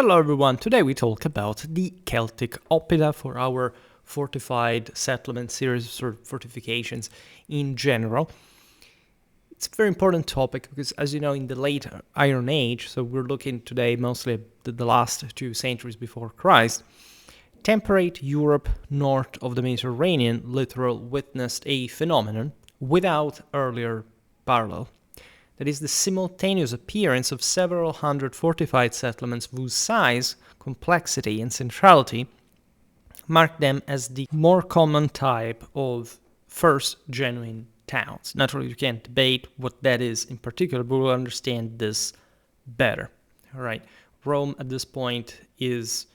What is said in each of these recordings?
Hello everyone, today we talk about the Celtic Oppida for our fortified settlement series or fortifications in general. It's a very important topic because, as you know, in the late Iron Age, so we're looking today mostly at the last 2 centuries before Christ, temperate Europe north of the Mediterranean literally witnessed a phenomenon without earlier parallel. That is the simultaneous appearance of several hundred fortified settlements whose size, complexity, and centrality mark them as the more common type of first genuine towns. Naturally, you can't debate what that is in particular, but we'll understand this better. All right, Rome at this point is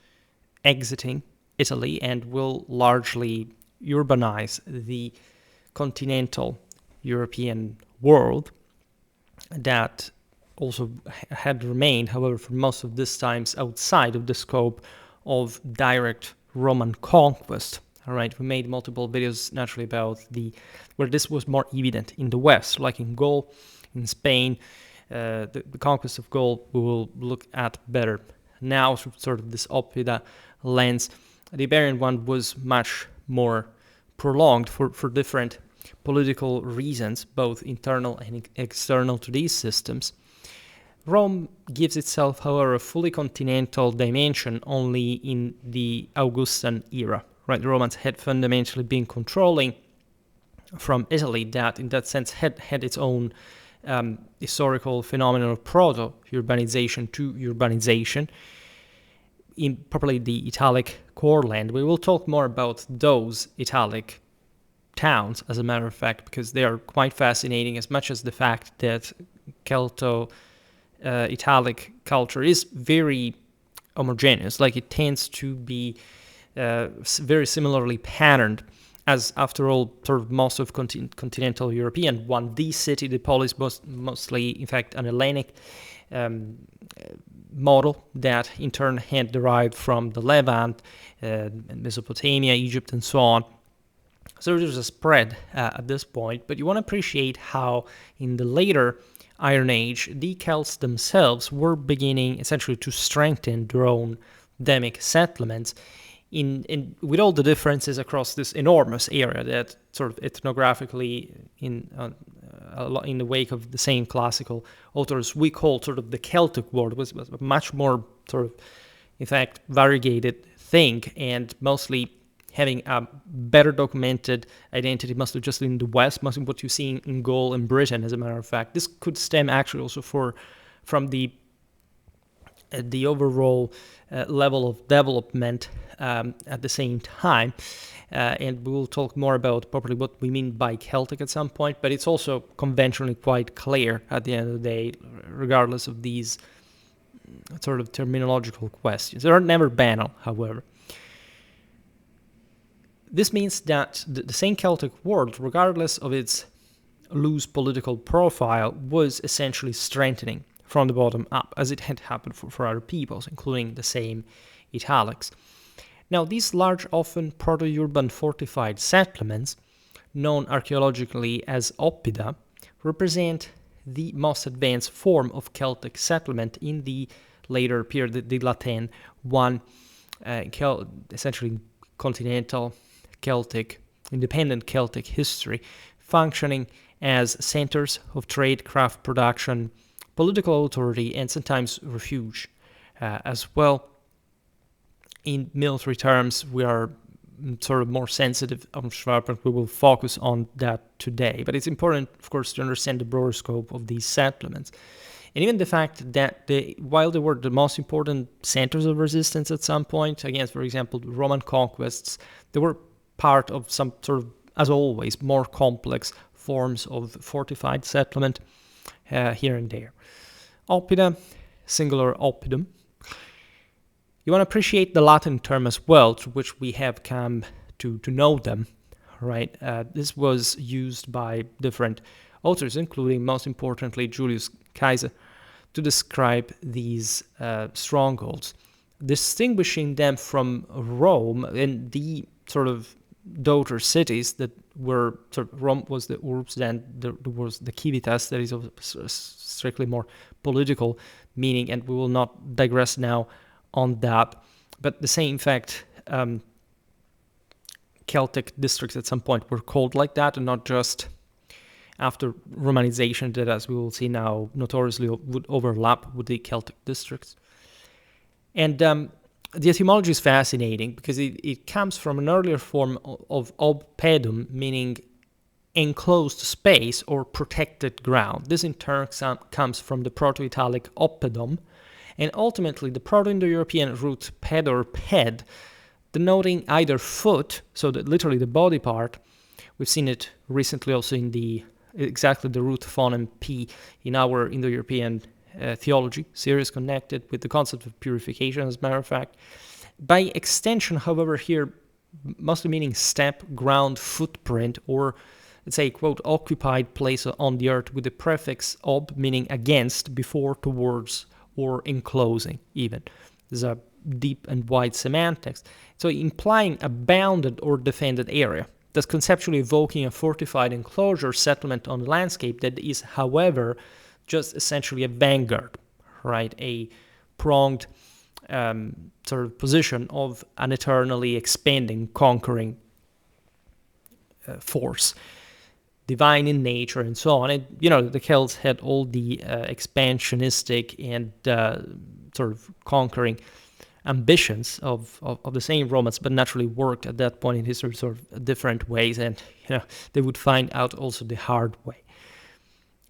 exiting Italy and will largely urbanize the continental European world that also had remained, however, for most of this times outside of the scope of direct Roman conquest. All right, we made multiple videos naturally about where this was more evident in the West, like in Gaul, in Spain. The conquest of Gaul we will look at better now through sort of this Oppida lens. The Iberian one was much more prolonged for different political reasons, both internal and external to these systems. Rome gives itself, however, a fully continental dimension only in the Augustan era. Right, the Romans had fundamentally been controlling from Italy that, in that sense, had its own historical phenomenon of proto-urbanization to urbanization in probably the Italic core land. We will talk more about those Italic towns, as a matter of fact, because they are quite fascinating, as much as the fact that Celto-Italic culture is very homogeneous. Like, it tends to be very similarly patterned, as, after all, sort of most of continental European one. The city, the polis, was mostly, in fact, an Hellenic model that in turn had derived from the Levant, Mesopotamia, Egypt, and so on. So there's a spread at this point, but you want to appreciate how in the later Iron Age, the Celts themselves were beginning essentially to strengthen their own demic settlements with all the differences across this enormous area that sort of ethnographically, in the wake of the same classical authors, we call sort of the Celtic world, was a much more sort of, in fact, variegated thing, and mostly having a better documented identity, mostly just in the West, mostly what you see in Gaul and Britain, as a matter of fact. This could stem actually also from the overall level of development at the same time. And we will talk more about probably what we mean by Celtic at some point, but it's also conventionally quite clear at the end of the day, regardless of these sort of terminological questions. They are never banal, however. This means that the same Celtic world, regardless of its loose political profile, was essentially strengthening from the bottom up, as it had happened for other peoples, including the same Italics. Now, these large, often proto-urban fortified settlements, known archaeologically as Oppida, represent the most advanced form of Celtic settlement in the later period, the Latin one, essentially continental Celtic, independent Celtic history, functioning as centers of trade, craft production, political authority, and sometimes refuge as well. In military terms, we are sort of more sensitive on Schwerpunkt. We will focus on that today. But it's important, of course, to understand the broader scope of these settlements. And even the fact that while they were the most important centers of resistance at some point against, for example, Roman conquests, they were part of some sort of, as always, more complex forms of fortified settlement here and there. Oppida, singular oppidum. You want to appreciate the Latin term as well, through which we have come to know them, right? This was used by different authors, including, most importantly, Julius Caesar, to describe these strongholds, distinguishing them from Rome and the sort of daughter cities that were, sort of, Rome was the urbs, then there was the civitas, that is of strictly more political meaning, and we will not digress now on that. But the same fact, Celtic districts at some point were called like that, and not just after Romanization that, as we will see now, notoriously would overlap with the Celtic districts. And the etymology is fascinating because it comes from an earlier form of oppedum, meaning enclosed space or protected ground. This in turn comes from the Proto-Italic oppedum, and ultimately the Proto-Indo-European root ped or ped, denoting either foot, so that literally the body part. We've seen it recently also in the root phoneme P in our Indo-European theology series connected with the concept of purification, as a matter of fact. By extension, however, here mostly meaning step, ground, footprint, or let's say, quote, occupied place on the earth, with the prefix ob, meaning against, before, towards, or enclosing even. There's a deep and wide semantics. So implying a bounded or defended area, thus conceptually evoking a fortified enclosure settlement on the landscape that is, however, just essentially a vanguard, right? A pronged sort of position of an eternally expanding, conquering force, divine in nature and so on. And, the Celts had all the expansionistic and sort of conquering ambitions of the same Romans, but naturally worked at that point in history sort of different ways, and they would find out also the hard way.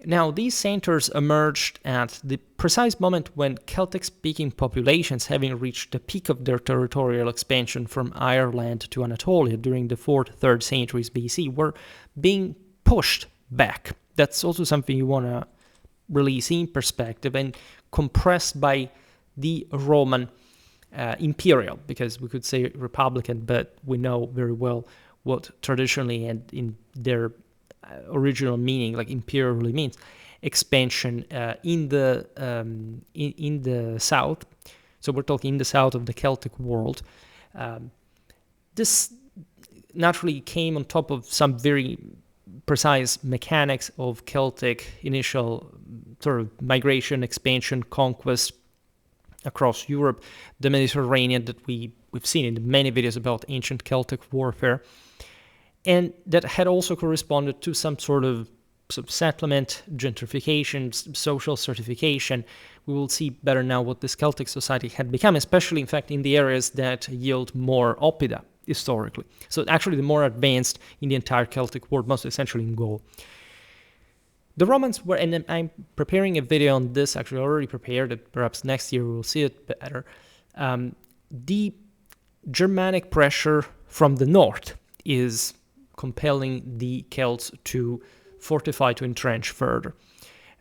Now, these centers emerged at the precise moment when Celtic-speaking populations, having reached the peak of their territorial expansion from Ireland to Anatolia during the 4th, 3rd centuries BC, were being pushed back. That's also something you want to really see in perspective, and compressed by the Roman imperial, because we could say republican, but we know very well what traditionally and in their original meaning, like imperial really means, expansion in the south. So we're talking in the south of the Celtic world. This naturally came on top of some very precise mechanics of Celtic initial sort of migration, expansion, conquest across Europe, the Mediterranean, that we've seen in many videos about ancient Celtic warfare, and that had also corresponded to some sort of settlement, gentrification, social certification. We will see better now what this Celtic society had become, especially, in fact, in the areas that yield more Oppida historically. So actually the more advanced in the entire Celtic world, most essentially in Gaul. The Romans were, and I'm preparing a video on this, actually I already prepared it, perhaps next year we'll see it better. The Germanic pressure from the north is compelling the Celts to fortify, to entrench further.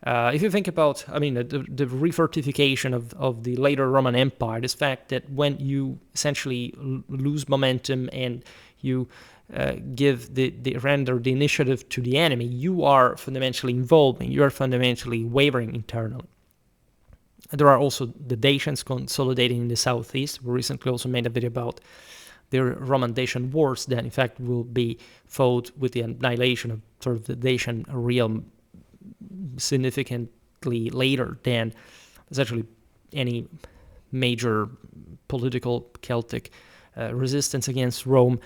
If you think about, the refortification of the later Roman Empire, this fact that when you essentially lose momentum and you render the initiative to the enemy, you are fundamentally involving, you are fundamentally wavering internally. There are also the Dacians consolidating in the southeast. We recently also made a video about the Roman-Dacian wars that in fact will be fought with the annihilation of sort of the Dacian realm significantly later than essentially any major political Celtic resistance against Rome.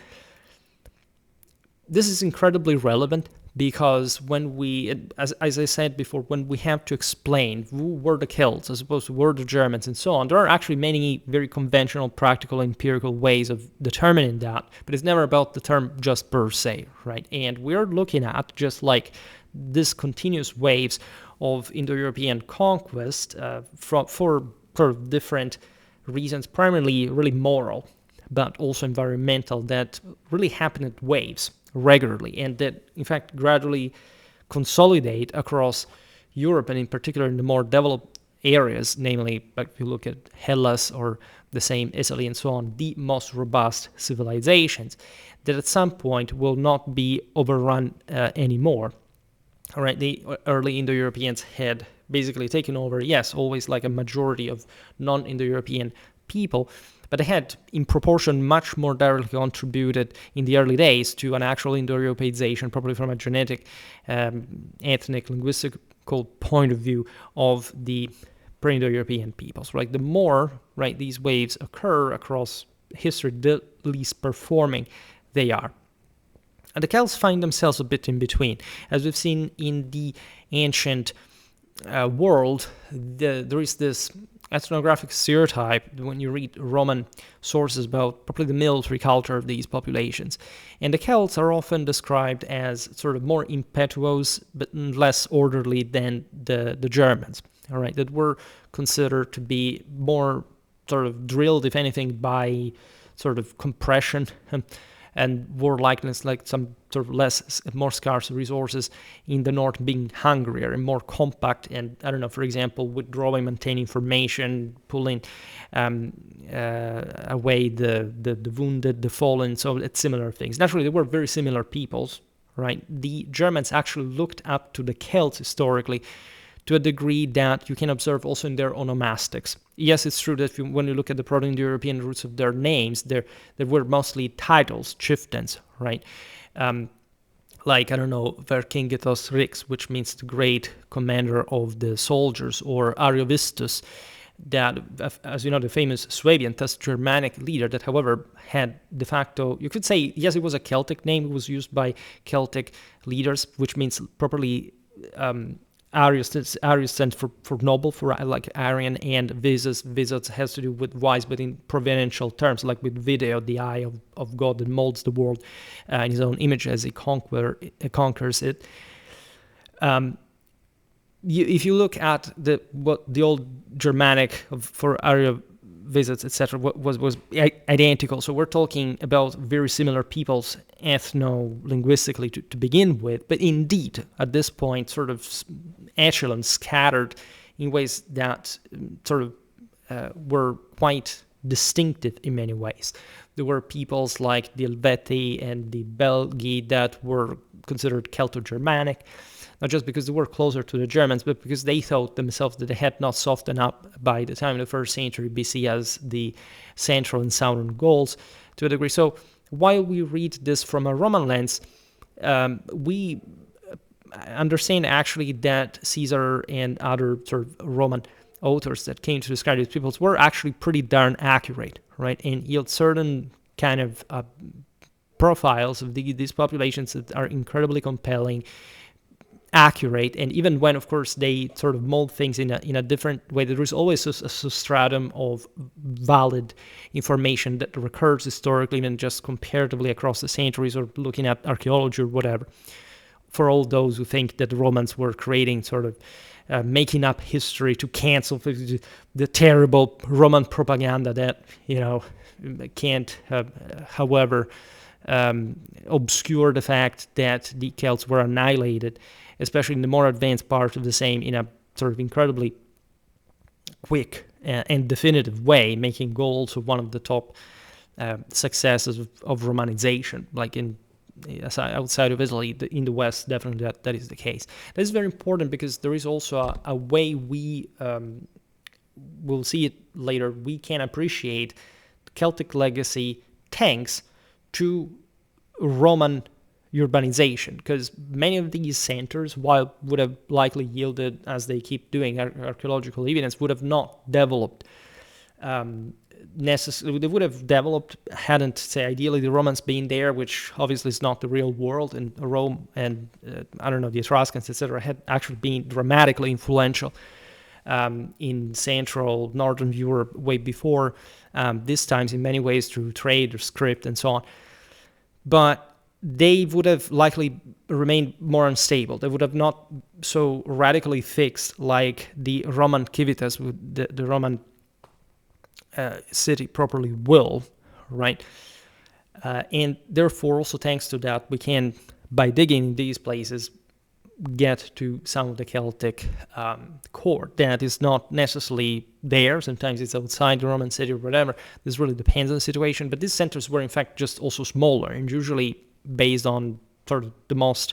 This is incredibly relevant because when we, as I said before, when we have to explain who were the Celts as opposed to who were the Germans and so on, there are actually many very conventional, practical, empirical ways of determining that, but it's never about the term just per se, right? And we're looking at just like this continuous waves of Indo-European conquest for different reasons, primarily really moral, but also environmental, that really happen at waves regularly, and that in fact gradually consolidate across Europe, and in particular in the more developed areas, namely, like if you look at Hellas or the same Italy and so on, the most robust civilizations that at some point will not be overrun anymore. All right, the early Indo-Europeans had basically taken over, yes, always like a majority of non-Indo-European people, but they had, in proportion, much more directly contributed in the early days to an actual Indo-Europeization, probably from a genetic, ethnic, linguistical point of view of the Indo-European peoples. Right, the more these waves occur across history, the least performing they are. And the Celts find themselves a bit in between. As we've seen in the ancient world, there is this ethnographic stereotype when you read Roman sources about probably the military culture of these populations. And the Celts are often described as sort of more impetuous but less orderly than the Germans, all right, that were considered to be more sort of drilled, if anything, by sort of compression and war likeness, like some sort of more scarce resources in the north being hungrier and more compact, and I don't know, for example, withdrawing, maintaining formation, pulling away the wounded, the fallen, so it's similar things. Naturally, they were very similar peoples, right? The Germans actually looked up to the Celts historically to a degree that you can observe also in their onomastics. Yes, it's true that when you look at the Proto-Indo-European roots of their names, there were mostly titles, chieftains, right? Like, I don't know, Vercingetorix Rix, which means the great commander of the soldiers, or Ariovistus, that, as you know, the famous Swabian, thus Germanic leader that, however, had de facto, you could say, yes, it was a Celtic name, it was used by Celtic leaders, which means properly Arius stands for noble, for like Aryan, and Visus has to do with wise, but in providential terms, like with video, the eye of God that molds the world in his own image as he conquers it. If you look at what the old Germanic for Arya visits, etc., was identical. So we're talking about very similar peoples ethno-linguistically to begin with, but indeed, at this point, sort of echelons scattered in ways that sort of were quite distinctive in many ways. There were peoples like the Helvetii and the Belgi that were considered Celto-Germanic, not just because they were closer to the Germans, but because they thought themselves that they had not softened up by the time of the 1st century BC as the central and southern Gauls to a degree. So while we read this from a Roman lens, we understand actually that Caesar and other sort of Roman authors that came to describe these peoples were actually pretty darn accurate, right? And yield certain kind of profiles of these populations that are incredibly compelling, accurate, and even when, of course, they sort of mold things in a different way, there is always a substratum of valid information that recurs historically and just comparatively across the centuries, or looking at archaeology or whatever, for all those who think that the Romans were creating sort of making up history to cancel the terrible Roman propaganda that, you know, can't, however, obscure the fact that the Celts were annihilated, especially in the more advanced part of the same, in a sort of incredibly quick and definitive way, making Gaul also one of the top successes of Romanization, like outside of Italy. In the West, definitely that is the case. That is very important because there is also a way we will see it later, we can appreciate Celtic legacy thanks to Roman urbanization, because many of these centers, while would have likely yielded, as they keep doing, archaeological evidence, would have not developed necessarily. They would have developed hadn't, say, ideally the Romans been there, which obviously is not the real world, and Rome and I don't know, the Etruscans, etc., had actually been dramatically influential in Central, Northern Europe way before these times, in many ways through trade or script and so on. But they would have likely remained more unstable. They would have not so radically fixed like the Roman civitas, the Roman city properly will, right? And therefore, also thanks to that, we can, by digging in these places, get to some of the Celtic core that is not necessarily there. Sometimes it's outside the Roman city or whatever. This really depends on the situation. But these centers were in fact just also smaller, and usually based on sort of the most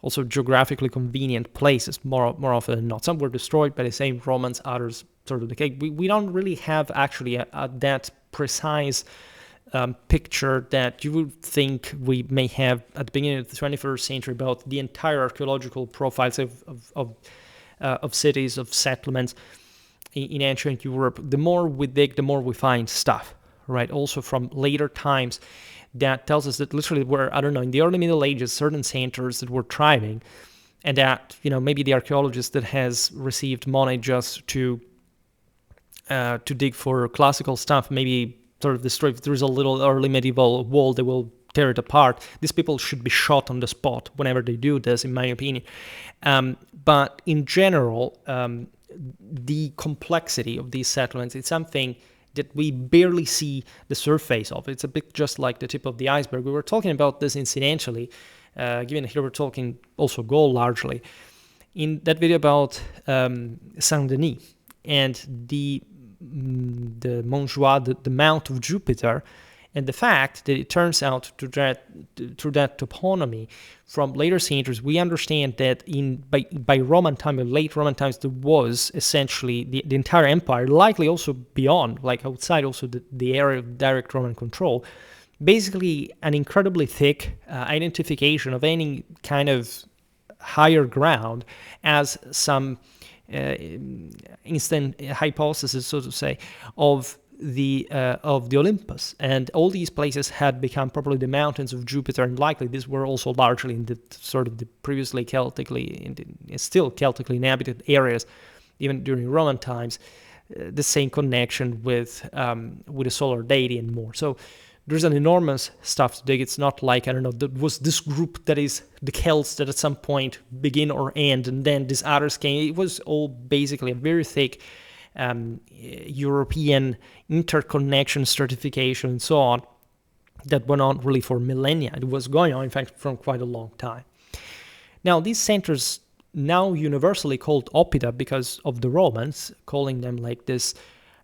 also geographically convenient places more often than not. Some were destroyed by the same Romans, others sort of decayed. We don't really have actually that precise picture that you would think we may have at the beginning of the 21st century about the entire archaeological profiles of cities, of settlements in ancient Europe, the more we dig, the more we find stuff, right? Also from later times, that tells us that literally were, I don't know, in the early Middle Ages, certain centers that were thriving, and that, maybe the archaeologist that has received money just to dig for classical stuff, maybe sort of destroy, if there's a little early medieval wall, they will tear it apart. These people should be shot on the spot whenever they do this, in my opinion. But in general, the complexity of these settlements, it's something that we barely see the surface of. It's a bit just like the tip of the iceberg. We were talking about this incidentally, given here we're talking also Gaul largely, in that video about Saint-Denis and the Montjoie, the Mount of Jupiter, and the fact that it turns out through that toponymy from later centuries, we understand that by Roman time, late Roman times, there was essentially the entire empire, likely also beyond, like outside also the area of direct Roman control, basically an incredibly thick identification of any kind of higher ground as some instant hypothesis, so to say, of the Olympus, and all these places had become probably the mountains of Jupiter, and likely these were also largely in the sort of the previously still Celtically inhabited areas, even during Roman times, the same connection with a solar deity and more. So there's an enormous stuff to dig. It's not like, I don't know, there was this group that is the Celts that at some point begin or end, and then these others came. It was all basically a very thick European interconnection stratification and so on that went on really for millennia. It was going on, in fact, from quite a long time. Now, these centers, now universally called Oppida because of the Romans, calling them like this,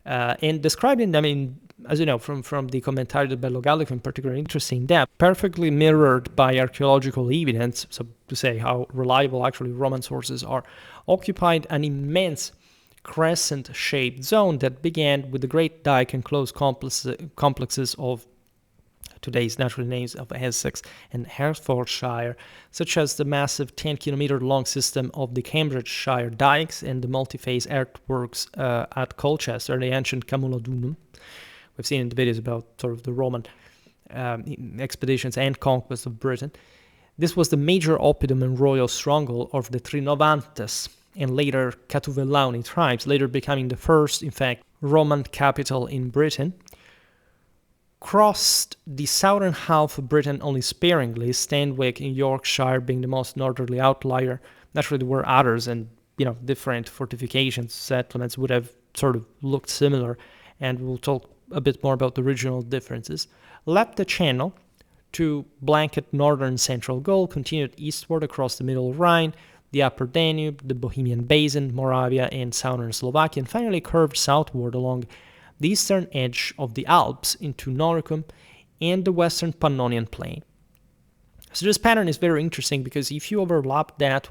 and describing them in, as you know, from the Commentario del Bello Gallico in particular, interesting depth, perfectly mirrored by archaeological evidence, so to say how reliable actually Roman sources are, occupied an immense crescent-shaped zone that began with the Great Dyke and close complexes of today's natural names of Essex and Hertfordshire, such as the massive 10-kilometer long system of the Cambridgeshire dikes and the multi-phase earthworks at Colchester, the ancient Camulodunum. We've seen in the videos about sort of the Roman expeditions and conquest of Britain. This was the major oppidum and royal stronghold of the Trinovantes and later Catuvellauni tribes, later becoming the first, in fact, Roman capital in Britain. Crossed the southern half of Britain only sparingly, Stanwick in Yorkshire being the most northerly outlier. Naturally, there were others, and different fortifications, settlements would have sort of looked similar, and we'll talk a bit more about the regional differences. Left the Channel to blanket northern central Gaul, continued eastward across the middle Rhine, the upper Danube, the Bohemian Basin, Moravia, and southern Slovakia, and finally curved southward along the eastern edge of the Alps into Noricum and the western Pannonian Plain. So this pattern is very interesting because if you overlap that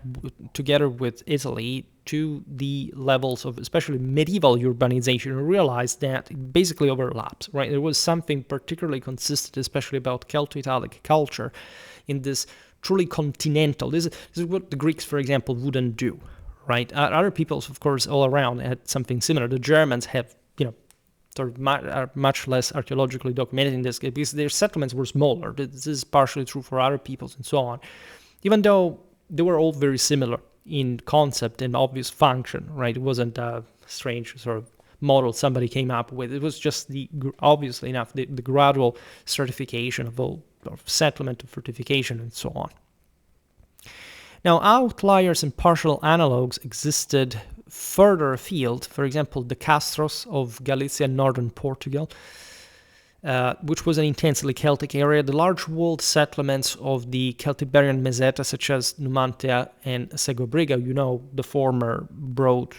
together with Italy to the levels of especially medieval urbanization, you realize that it basically overlaps, right? There was something particularly consistent, especially about Celto-Italic culture in this truly continental. This is what the Greeks, for example, wouldn't do, right? Other peoples, of course, all around had something similar. The Germans have, sort of are much less archaeologically documented in this case because their settlements were smaller. This is partially true for other peoples and so on, even though they were all very similar in concept and obvious function, right? It wasn't a strange sort of model somebody came up with. It was just obviously enough, the gradual stratification of settlement, of fortification, and so on. Now, outliers and partial analogues existed further afield. For example, the Castros of Galicia and northern Portugal, which was an intensely Celtic area. The large walled settlements of the Celtiberian Meseta, such as Numantia and Segobriga, the former brought,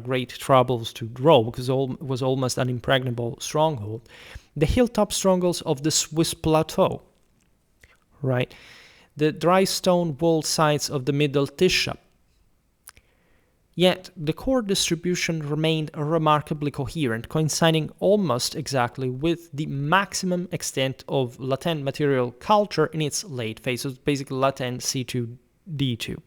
great troubles to Rome because it was almost an impregnable stronghold. The hilltop strongholds of the Swiss plateau, right? The dry stone walled sites of the Middle Tisza. Yet, the core distribution remained remarkably coherent, coinciding almost exactly with the maximum extent of Latin material culture in its late phase, so basically Latin C2, D2.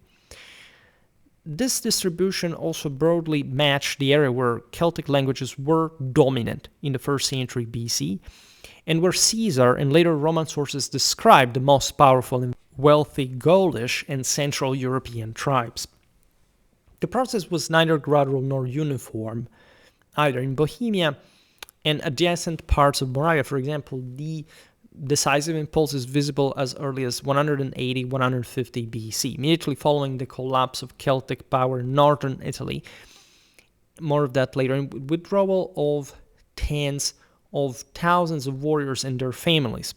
this distribution also broadly matched the area where Celtic languages were dominant in the 1st century BC, and where Caesar and later Roman sources described the most powerful and wealthy Gaulish and Central European tribes. The process was neither gradual nor uniform. Either in Bohemia and adjacent parts of Moravia, for example, the decisive impulse is visible as early as 180-150 BC, immediately following the collapse of Celtic power in northern Italy. More of that later, and withdrawal of tens of thousands of warriors and their families.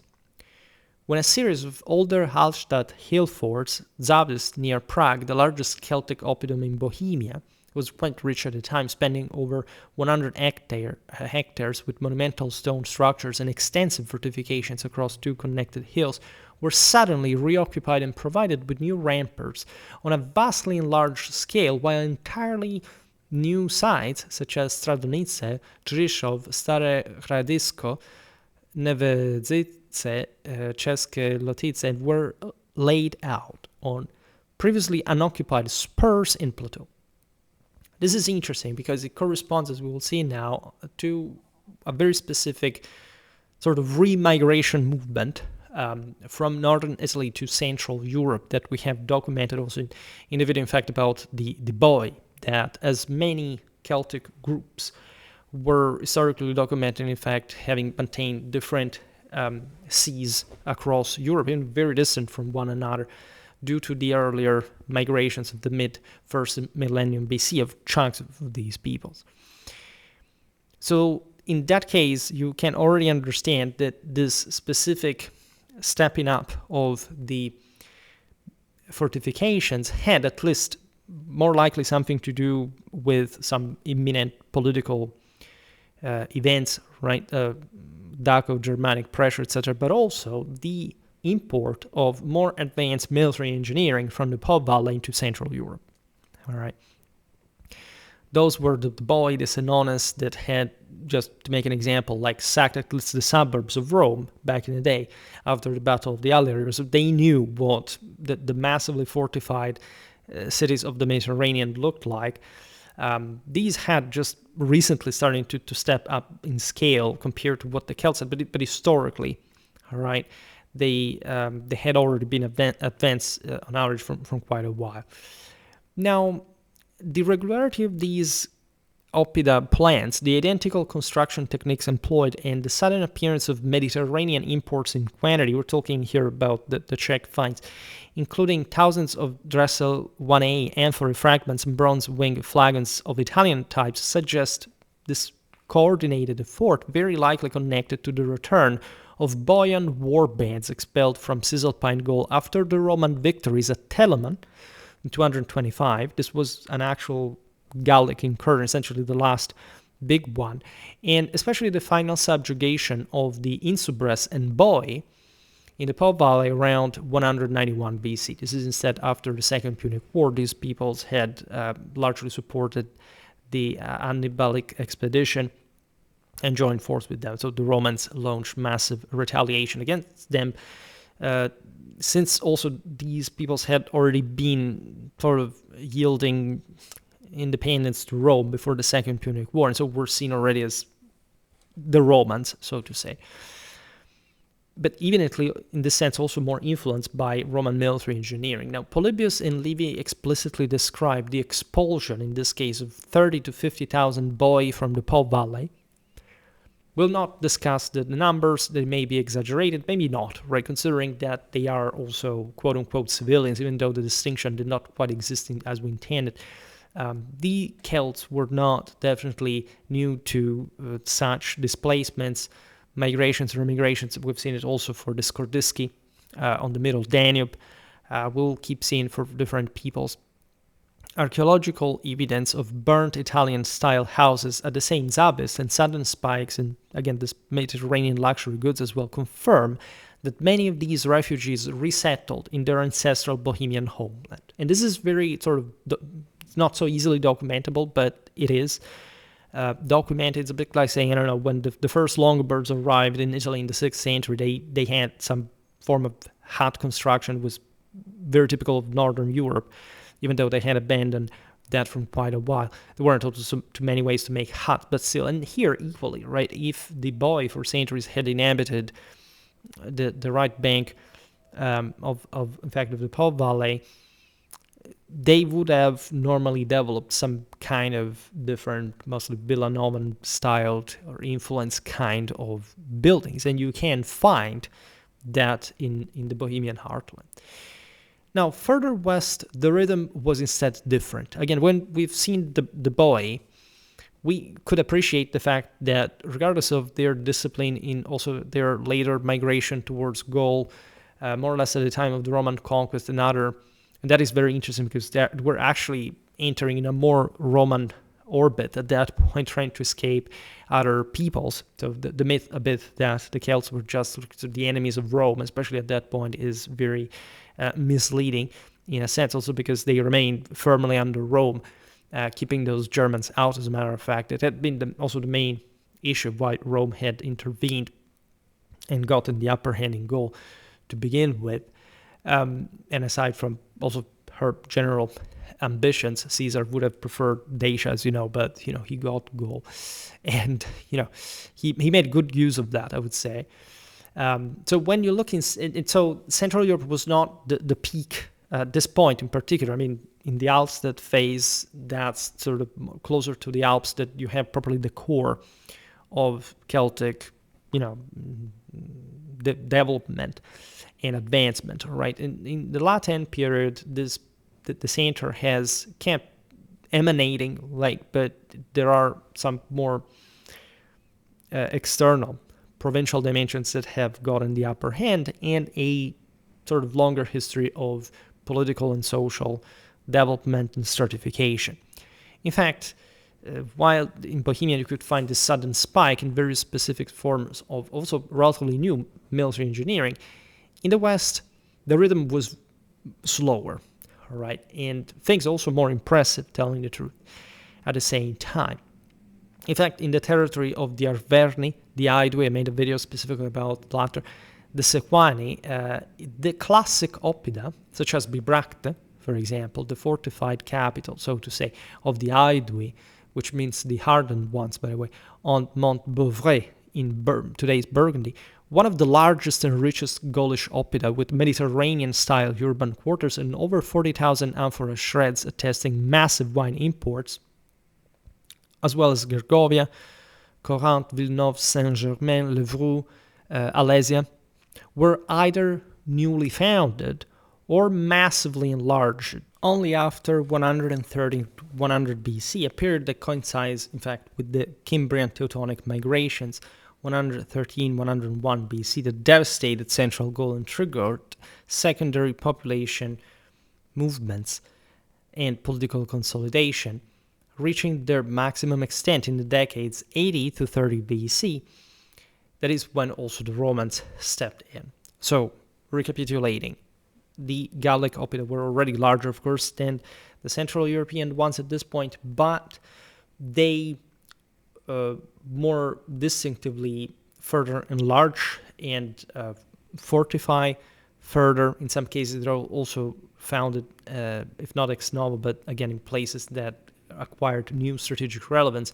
When a series of older Hallstatt hill forts, Zabist near Prague, the largest Celtic oppidum in Bohemia, was quite rich at the time, spanning over 100 hectares with monumental stone structures and extensive fortifications across 2 connected hills, were suddenly reoccupied and provided with new ramparts on a vastly enlarged scale, while entirely new sites such as Stradonice, Rzeszów, Stare Hradisko, Nevedzice, České Lotice were laid out on previously unoccupied spurs in plateau. This is interesting because it corresponds, as we will see now, to a very specific sort of re-migration movement from northern Italy to Central Europe that we have documented also in the video, in fact, about the Boii, that as many Celtic groups were historically documented, in fact, having maintained different seas across Europe and very distant from one another, due to the earlier migrations of the mid-first millennium BC of chunks of these peoples. So in that case, you can already understand that this specific stepping up of the fortifications had at least more likely something to do with some imminent political events, right? Daco-Germanic pressure, etc., but also the import of more advanced military engineering from the Po Valley into Central Europe. All right. Those were the Boii, the Senones that had, just to make an example, like sacked at least the suburbs of Rome back in the day after the Battle of the Allies. So they knew what the massively fortified cities of the Mediterranean looked like. These had just recently started to step up in scale compared to what the Celts had, but historically, all right, they had already been advanced on average from quite a while. Now, the regularity of these Oppida plants, the identical construction techniques employed, and the sudden appearance of Mediterranean imports in quantity, we're talking here about the Czech finds, including thousands of Dressel 1A amphory fragments and bronze wing flagons of Italian types, suggest this coordinated effort very likely connected to the return of Boian war bands expelled from Cisalpine Gaul after the Roman victories at Telamon in 225. This was an actual Gallic incursion, essentially the last big one, and especially the final subjugation of the Insubres and Boii in the Po Valley around 191 BC. This is instead after the Second Punic War. These peoples had largely supported the Annibalic expedition and joined force with them. So the Romans launched massive retaliation against them, since also these peoples had already been sort of yielding independence to Rome before the Second Punic War, and so were seen already as the Romans, so to say. But evidently, in this sense, also more influenced by Roman military engineering. Now, Polybius and Livy explicitly describe the expulsion, in this case, of 30 to 50,000 Boii from the Po Valley. We'll not discuss the numbers. They may be exaggerated, maybe not, right? Considering that they are also quote-unquote civilians, even though the distinction did not quite exist as we intended. The Celts were not definitely new to such displacements, migrations or immigrations. We've seen it also for the Skordiski on the middle Danube. We'll keep seeing for different peoples. Archaeological evidence of burnt Italian-style houses at the St. Zabist and sudden spikes, and again this Mediterranean luxury goods as well, confirm that many of these refugees resettled in their ancestral Bohemian homeland. And this is very sort of, it's not so easily documentable, but it is documented. It's a bit like saying, I don't know, when the first Longobards arrived in Italy in the 6th century, they had some form of hut construction, was very typical of Northern Europe. even though they had abandoned that from quite a while. There weren't also too many ways to make huts, but still, and here equally, right? If the boy for centuries had inhabited the right bank of in fact of the Po Valley, they would have normally developed some kind of different, mostly Villanovan styled or influenced kind of buildings, and you can find that in the Bohemian heartland. Now, further west, the rhythm was instead different. Again, when we've seen the boy, we could appreciate the fact that regardless of their discipline in also their later migration towards Gaul, more or less at the time of the Roman conquest and that is very interesting because we're actually entering in a more Roman orbit at that point, trying to escape other peoples. So the myth a bit that the Celts were just the enemies of Rome, especially at that point, is very misleading in a sense, also because they remained firmly under Rome, keeping those Germans out, as a matter of fact. It had been also the main issue why Rome had intervened and gotten the upper hand in Gaul to begin with. And aside from also her general ambitions, Caesar would have preferred Dacia, as you know, but, he got Gaul. And, he made good use of that, I would say. So when you look so Central Europe was not the peak at this point in particular. I mean, in the Alps, that's sort of closer to the Alps, that you have probably the core of Celtic, the development and advancement, right? In the Latin period, the center has kept emanating, but there are some more external provincial dimensions that have gotten the upper hand, and a sort of longer history of political and social development and stratification. In fact, while in Bohemia you could find this sudden spike in very specific forms of also relatively new military engineering, in the West, the rhythm was slower, all right, and things also more impressive, telling the truth, at the same time. In fact, in the territory of the Arverni, the Aedui, I made a video specifically about latter, the Sequani, the classic Oppida, such as Bibracte, for example, the fortified capital, so to say, of the Aedui, which means the hardened ones, by the way, on Mont Bouvray in today's Burgundy, one of the largest and richest Gaulish Oppida with Mediterranean-style urban quarters and over 40,000 amphora shreds attesting massive wine imports, as well as Gergovia, Corinthe, Villeneuve, Saint-Germain, Levroux, Alesia, were either newly founded or massively enlarged only after 130-100 BC, a period that coincides, in fact, with the Cimbrian Teutonic migrations, 113-101 BC, that devastated central Gaul and triggered secondary population movements and political consolidation, reaching their maximum extent in the decades 80 to 30 BC. That is when also the Romans stepped in. So, recapitulating, the Gallic Oppida were already larger, of course, than the Central European ones at this point, but they more distinctively further enlarge and fortify further. In some cases, they're also founded, if not ex novo, but again in places that acquired new strategic relevance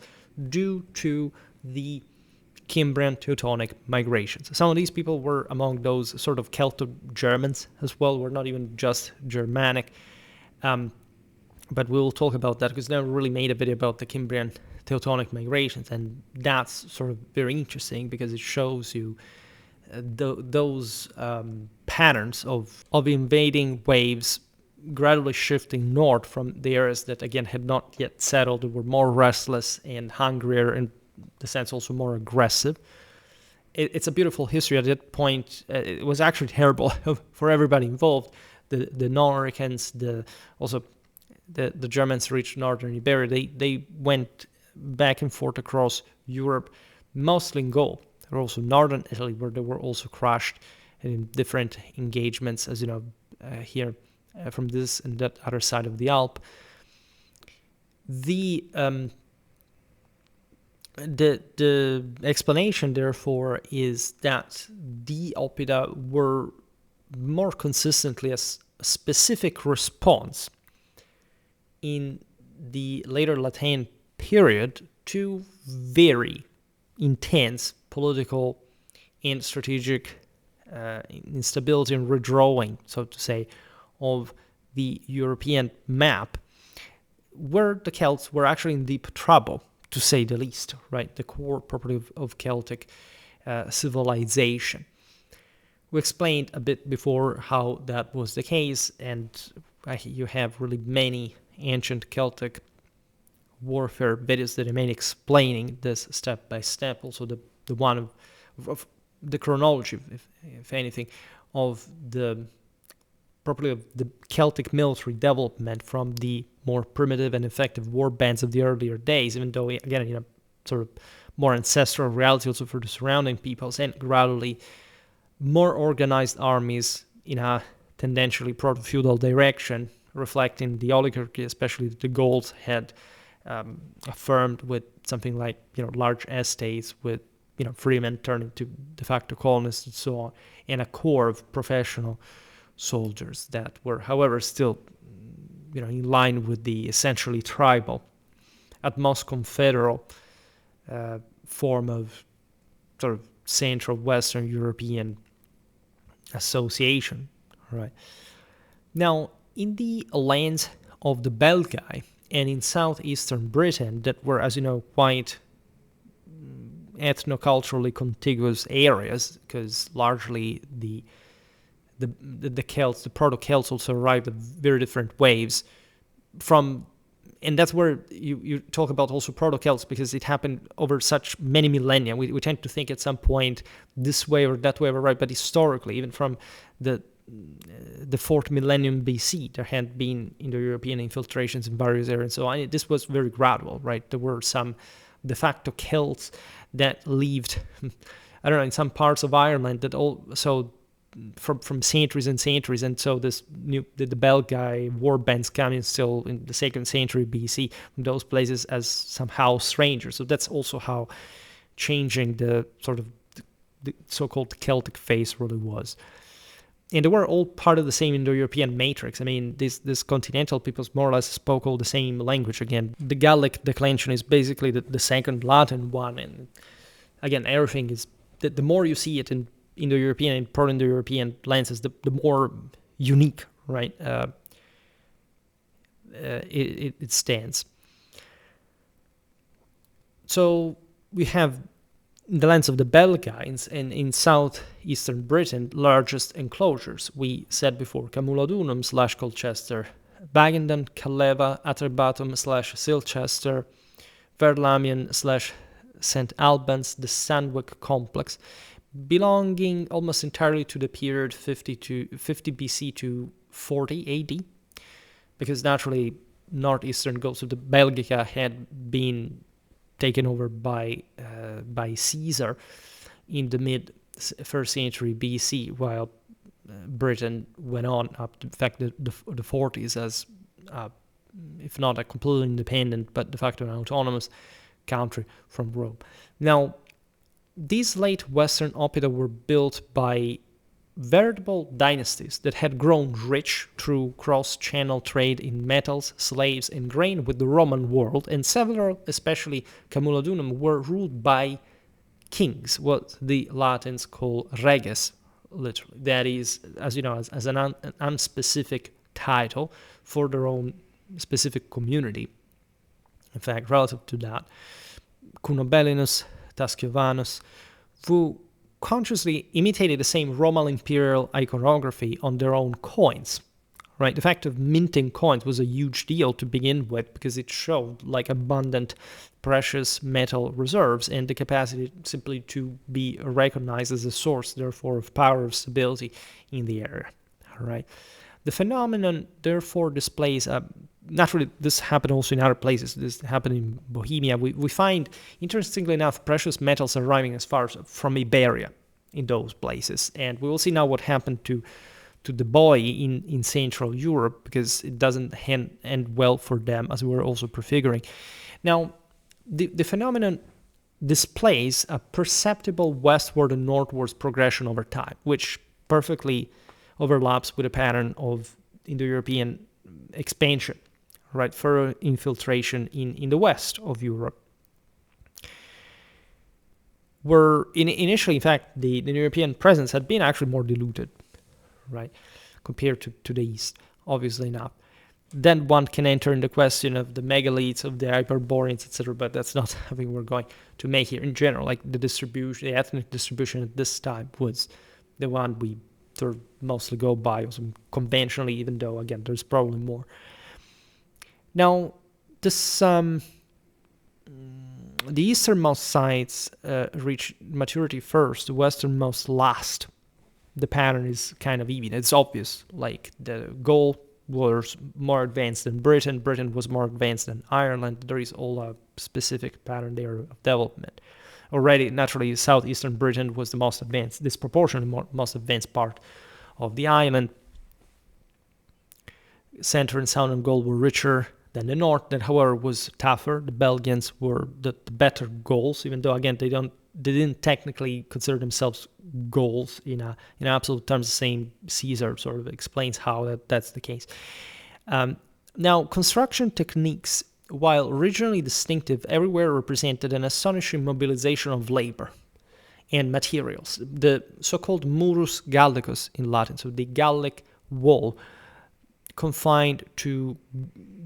due to the Cimbrian Teutonic migrations. Some of these people were among those sort of Celto-Germans as well, were not even just Germanic. But we'll talk about that because I never really made a video about the Cimbrian Teutonic migrations, and that's sort of very interesting because it shows you those patterns of invading waves gradually shifting north from the areas that, again, had not yet settled, were more restless and hungrier, and in the sense also more aggressive. It's a beautiful history. At that point, it was actually terrible for everybody involved. The Noricans, also the Germans reached northern Iberia. They went back and forth across Europe, mostly in Gaul. There were also northern Italy, where they were also crushed in different engagements, as you know, here from this and that other side of the Alp. The explanation, therefore, is that the Oppida were more consistently a specific response in the later Latine period two very intense political and strategic instability and redrawing, so to say, of the European map, where the Celts were actually in deep trouble, to say the least, right? The core property of Celtic civilization. We explained a bit before how that was the case, and you have really many ancient Celtic warfare videos that remain explaining this step by step. Also, the one of the chronology, if anything, of the properly of the Celtic military development from the more primitive and effective war bands of the earlier days, even though, again, sort of more ancestral reality also for the surrounding peoples, and gradually more organized armies in a tendentially proto-feudal direction, reflecting the oligarchy, especially the Gauls had affirmed with something like large estates with freemen turning to de facto colonists and so on, and a core of professional soldiers that were, however, still in line with the essentially tribal, at most confederal form of sort of Central Western European association. Right. Now, in the lands of the Belgae and in southeastern Britain, that were, as you know, quite ethnoculturally contiguous areas, because largely the Celts, the proto-Celts, also arrived at very different waves from, and that's where you talk about also proto-Celts, because it happened over such many millennia. We tend to think at some point this way or that way of arrived, but historically, even from the 4th millennium BC, there had been Indo-European infiltrations in various areas and so on. This was very gradual, right? There were some de facto Celts that lived, I don't know, in some parts of Ireland that also from centuries and centuries, and so the Belgae war bands coming still in the 2nd century BC from those places as somehow strangers. So that's also how changing the sort of the so-called Celtic face really was. And they were all part of the same Indo-European matrix. I mean, these continental peoples more or less spoke all the same language. Again, the Gallic declension is basically the second Latin one. And again, everything is, the more you see it in Indo-European and pro-Indo-European lenses, the more unique, right, it stands. So we have the lands of the Belgae and in southeastern Britain, largest enclosures. We said before, Camulodunum / Colchester, Baggendon, Caleva, Atherbatum / Silchester, Verlamion / St. Albans, the Sandwich complex, belonging almost entirely to the period 50 BC to 40 AD, because naturally northeastern Gauls of the Belgica had been taken over by Caesar in the mid-1st century BC, while Britain went on up to, in fact, the 40s as, if not a completely independent, but de facto an autonomous country from Rome. Now, these late Western Oppida were built by veritable dynasties that had grown rich through cross-channel trade in metals, slaves, and grain with the Roman world, and several, especially Camulodunum, were ruled by kings, what the Latins call reges, literally. That is, as you know, as an unspecific title for their own specific community. In fact, relative to that, Cunobellinus, Tasciovanus, who consciously imitated the same Roman imperial iconography on their own coins. Right, the fact of minting coins was a huge deal to begin with, because it showed like abundant precious metal reserves and the capacity simply to be recognized as a source, therefore, of power, of stability in the area. All right, the phenomenon therefore displays naturally, this happened also in other places. This happened in Bohemia. We find, interestingly enough, precious metals arriving as far as from Iberia in those places. And we will see now what happened to the boy in Central Europe, because it doesn't end well for them, as we were also prefiguring. Now, the phenomenon displays a perceptible westward and northwards progression over time, which perfectly overlaps with a pattern of Indo-European expansion. right, further infiltration in the west of Europe. Were initially, in fact, the European presence had been actually more diluted, right, compared to the east, obviously not. Then one can enter in the question of the megaliths, of the Hyperboreans, etc., but that's not something we're going to make here. In general, like the distribution, the ethnic distribution at this time was the one we sort of mostly go by, also conventionally, even though, again, there's probably more. Now, this the easternmost sites reach maturity first, the westernmost last. The pattern is kind of even. It's obvious. Like the Gaul was more advanced than Britain. Britain was more advanced than Ireland. There is all a specific pattern there of development. Already, naturally, southeastern Britain was the most advanced, disproportionately most advanced part of the island. Center and southern Gaul were richer than the north. That, however, was tougher. The Belgians were the better Gauls, even though, again, they didn't technically consider themselves Gauls in absolute terms. The same Caesar sort of explains how that's the case. Now, construction techniques, while regionally distinctive, everywhere represented an astonishing mobilization of labor and materials. The so-called murus gallicus in Latin, so the Gallic wall, confined to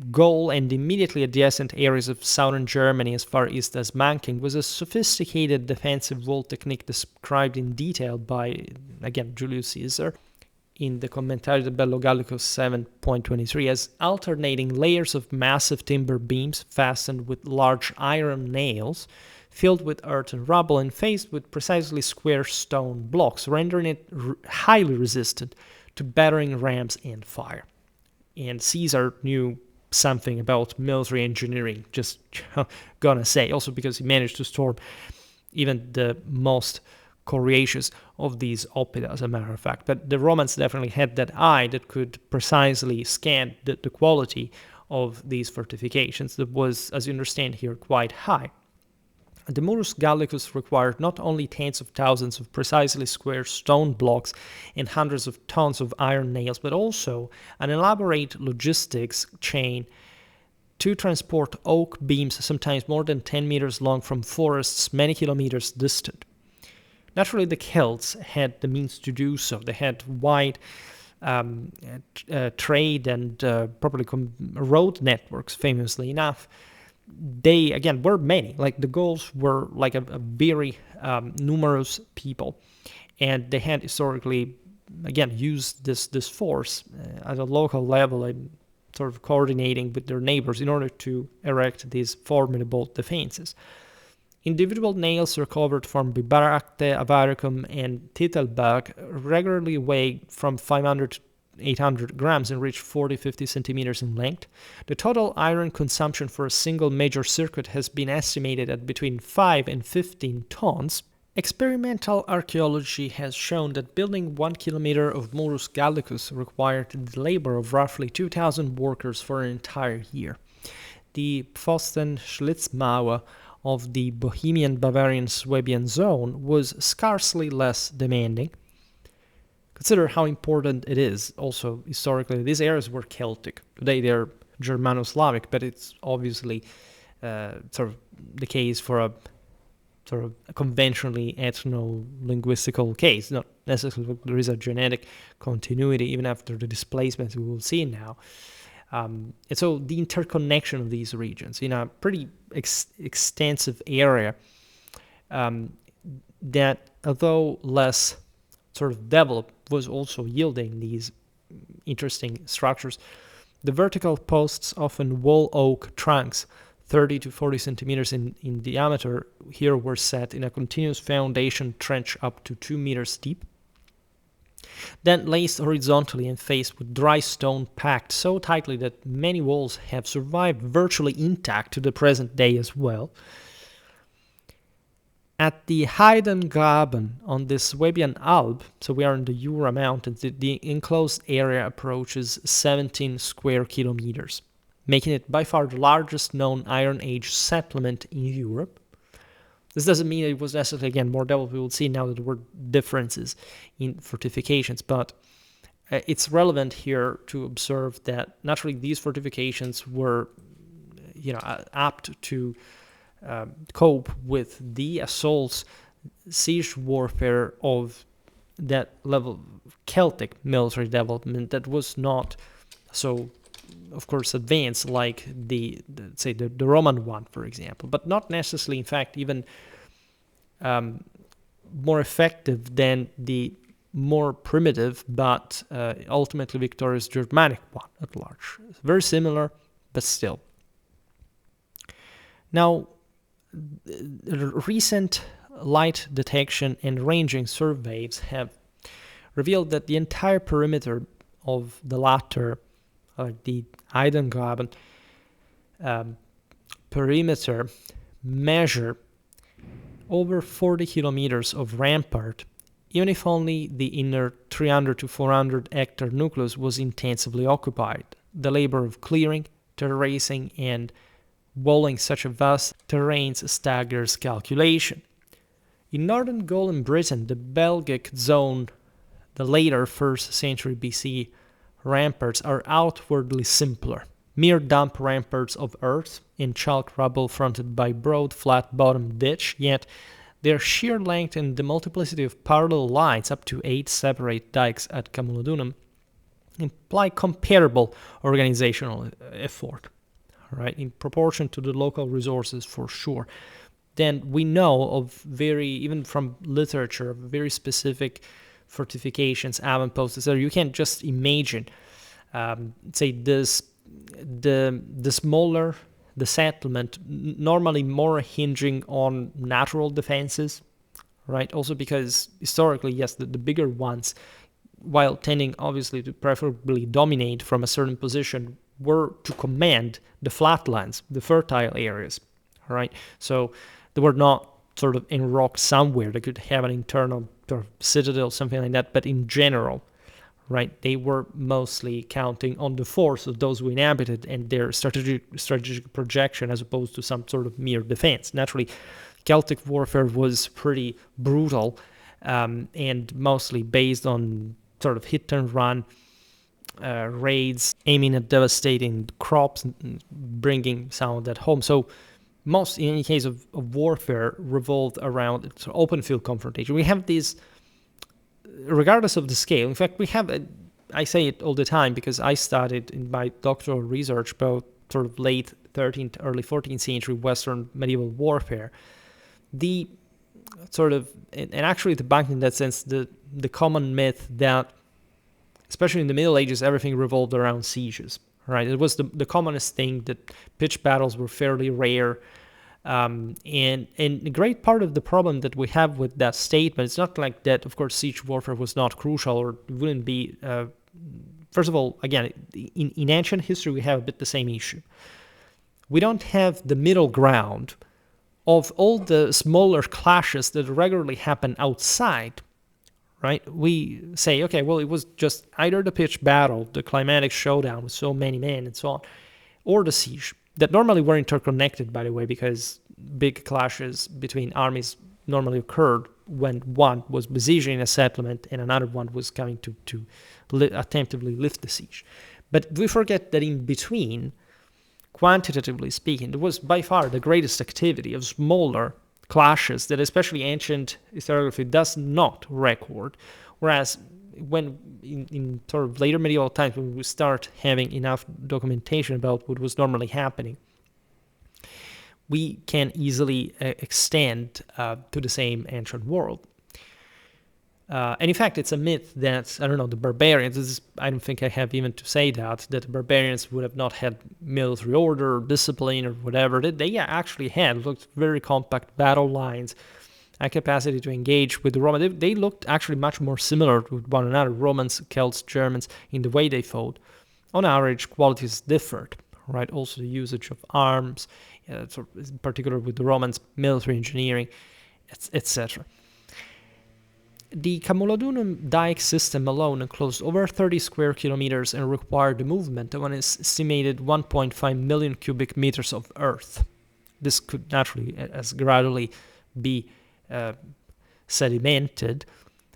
Gaul and immediately adjacent areas of southern Germany as far east as Manking, was a sophisticated defensive wall technique described in detail by, again, Julius Caesar in the Commentario de Bello Gallico 7.23 as alternating layers of massive timber beams fastened with large iron nails, filled with earth and rubble, and faced with precisely square stone blocks, rendering it highly resistant to battering rams and fire. And Caesar knew something about military engineering, just gonna say. Also because he managed to storm even the most courageous of these Oppida, as a matter of fact. But the Romans definitely had that eye that could precisely scan the quality of these fortifications that was, as you understand here, quite high. The Murus Gallicus required not only tens of thousands of precisely square stone blocks and hundreds of tons of iron nails, but also an elaborate logistics chain to transport oak beams, sometimes more than 10 meters long, from forests many kilometers distant. Naturally, the Celts had the means to do so. They had wide trade and properly road networks, famously enough. They, again, were many. Like the Gauls were like a very numerous people, and they had historically, again, used this force at a local level and sort of coordinating with their neighbors in order to erect these formidable defenses. Individual nails recovered from Bibracte, Avaricum, and Titelberg regularly weighed from 500 to 800 grams and reached 40-50 centimeters in length. The total iron consumption for a single major circuit has been estimated at between 5 and 15 tons. Experimental archaeology has shown that building 1 kilometer of Murus Gallicus required the labor of roughly 2,000 workers for an entire year. The Pfosten-Schlitzmauer of the Bohemian Bavarian Swabian zone was scarcely less demanding. Consider how important it is. Also, historically, these areas were Celtic. Today they're Germano-Slavic, but it's obviously sort of the case for a sort of a conventionally ethno-linguistical case. Not necessarily there is a genetic continuity even after the displacements we will see now. And so the interconnection of these regions in a pretty extensive area that, although less sort of developed, was also yielding these interesting structures. The vertical posts, often wall oak trunks, 30 to 40 centimeters in diameter, here were set in a continuous foundation trench up to 2 meters deep, then laced horizontally and faced with dry stone packed so tightly that many walls have survived virtually intact to the present day as well. At the Heidengraben on the Swabian Alb, so we are in the Jura Mountains, the enclosed area approaches 17 square kilometers, making it by far the largest known Iron Age settlement in Europe. This doesn't mean it was necessarily, again, more developed. We will see now that there were differences in fortifications, but it's relevant here to observe that naturally these fortifications were, apt to cope with the assaults, siege warfare of that level of Celtic military development that was not so, of course, advanced like the Roman one, for example, but not necessarily, in fact, even more effective than the more primitive but ultimately victorious Germanic one at large. Very similar, but still. Now, recent light detection and ranging surveys have revealed that the entire perimeter of the latter, like the Eidengraben perimeter, measure over 40 kilometers of rampart, even if only the inner 300 to 400 hectare nucleus was intensively occupied. The labor of clearing, terracing, and walling such a vast terrains staggers calculation. In northern Gaul and Britain, the Belgic zone, the later 1st century BC ramparts are outwardly simpler, mere dump ramparts of earth and chalk rubble fronted by broad, flat-bottomed ditch, yet their sheer length and the multiplicity of parallel lines, up to 8 separate dikes at Camulodunum, imply comparable organizational effort, right, in proportion to the local resources for sure. Then we know of even from literature, very specific fortifications, avant-posts, etc. You can't just imagine, the smaller the settlement, normally more hinging on natural defenses, right? Also because historically, yes, the bigger ones, while tending obviously to preferably dominate from a certain position, were to command the flatlands, the fertile areas, right? So they were not sort of in rock somewhere. They could have an internal sort of citadel, something like that, but in general, right, they were mostly counting on the force of those who inhabited and their strategic projection as opposed to some sort of mere defense. Naturally, Celtic warfare was pretty brutal and mostly based on sort of hit and run raids, aiming at devastating crops and bringing some of that home. So most, in any case of warfare, revolved around open field confrontation. We have these, regardless of the scale. In fact, we have, I say it all the time because I studied in my doctoral research about sort of late 13th, early 14th century Western medieval warfare. The sort of, and actually debunking in that sense, the common myth that, especially in the Middle Ages, everything revolved around sieges, right? It was the commonest thing that pitched battles were fairly rare. And a great part of the problem that we have with that statement, it's not like that, of course, siege warfare was not crucial or wouldn't be. First of all, again, in ancient history, we have a bit the same issue. We don't have the middle ground of all the smaller clashes that regularly happen outside, right? We say, okay, well, it was just either the pitched battle, the climatic showdown with so many men and so on, or the siege, that normally were interconnected, by the way, because big clashes between armies normally occurred when one was besieging a settlement and another one was coming to attemptively lift the siege. But we forget that in between, quantitatively speaking, there was by far the greatest activity of smaller clashes that especially ancient historiography does not record, whereas when in sort of later medieval times, when we start having enough documentation about what was normally happening, we can easily extend to the same ancient world. And in fact, it's a myth that, I don't know, the barbarians, I don't think I have even to say that the barbarians would have not had military order or discipline or whatever. They actually had looked very compact battle lines, a capacity to engage with the Romans. They looked actually much more similar with one another, Romans, Celts, Germans, in the way they fought. On average, qualities differed, right? Also the usage of arms, in particular with the Romans, military engineering, etc. The Camulodunum dike system alone enclosed over 30 square kilometers and required the movement of an estimated 1.5 million cubic meters of earth. This could naturally, as gradually, be sedimented.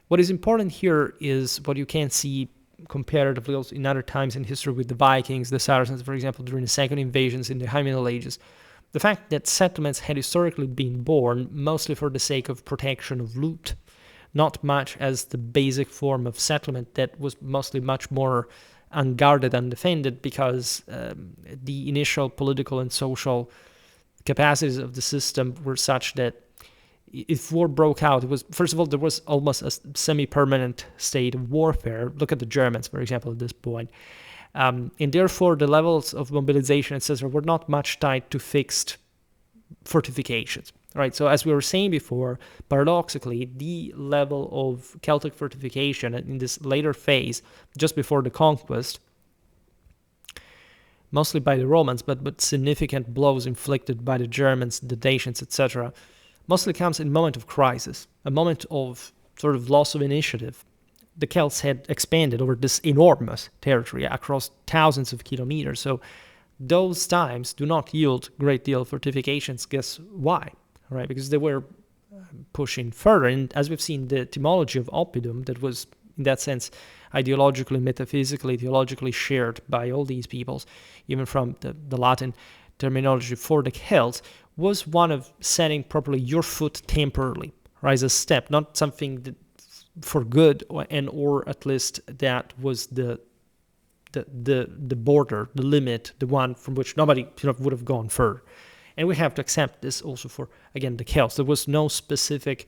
What is important here is what you can see comparatively also in other times in history with the Vikings, the Saracens, for example, during the second invasions in the High Middle Ages, the fact that settlements had historically been born mostly for the sake of protection of loot, not much as the basic form of settlement that was mostly much more unguarded, undefended, because the initial political and social capacities of the system were such that if war broke out, it was, first of all, there was almost a semi-permanent state of warfare. Look at the Germans, for example, at this point. And therefore, the levels of mobilization, etc., were not much tied to fixed fortifications, right? So as we were saying before, paradoxically, the level of Celtic fortification in this later phase, just before the conquest, mostly by the Romans, but significant blows inflicted by the Germans, the Dacians, etc., mostly comes in a moment of crisis, a moment of sort of loss of initiative. The Celts had expanded over this enormous territory across thousands of kilometers, so those times do not yield a great deal of fortifications. Guess why? Right? Because they were pushing further, and as we've seen, the etymology of oppidum, that was in that sense ideologically, metaphysically, theologically shared by all these peoples, even from the Latin terminology for the Celts, was one of setting properly your foot temporarily, right, as a step, not something that for good, or at least that was the border, the limit, the one from which nobody would have gone further. And we have to accept this also for, again, the Celts. There was no specific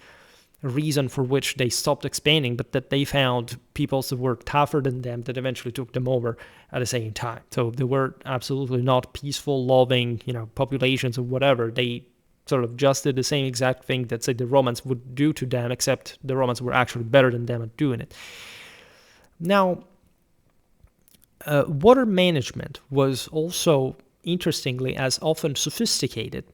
reason for which they stopped expanding, but that they found peoples that were tougher than them that eventually took them over at the same time. So they were absolutely not peaceful, loving, populations or whatever. They sort of just did the same exact thing that, say, the Romans would do to them, except the Romans were actually better than them at doing it. Now, water management was also, interestingly, as often sophisticated.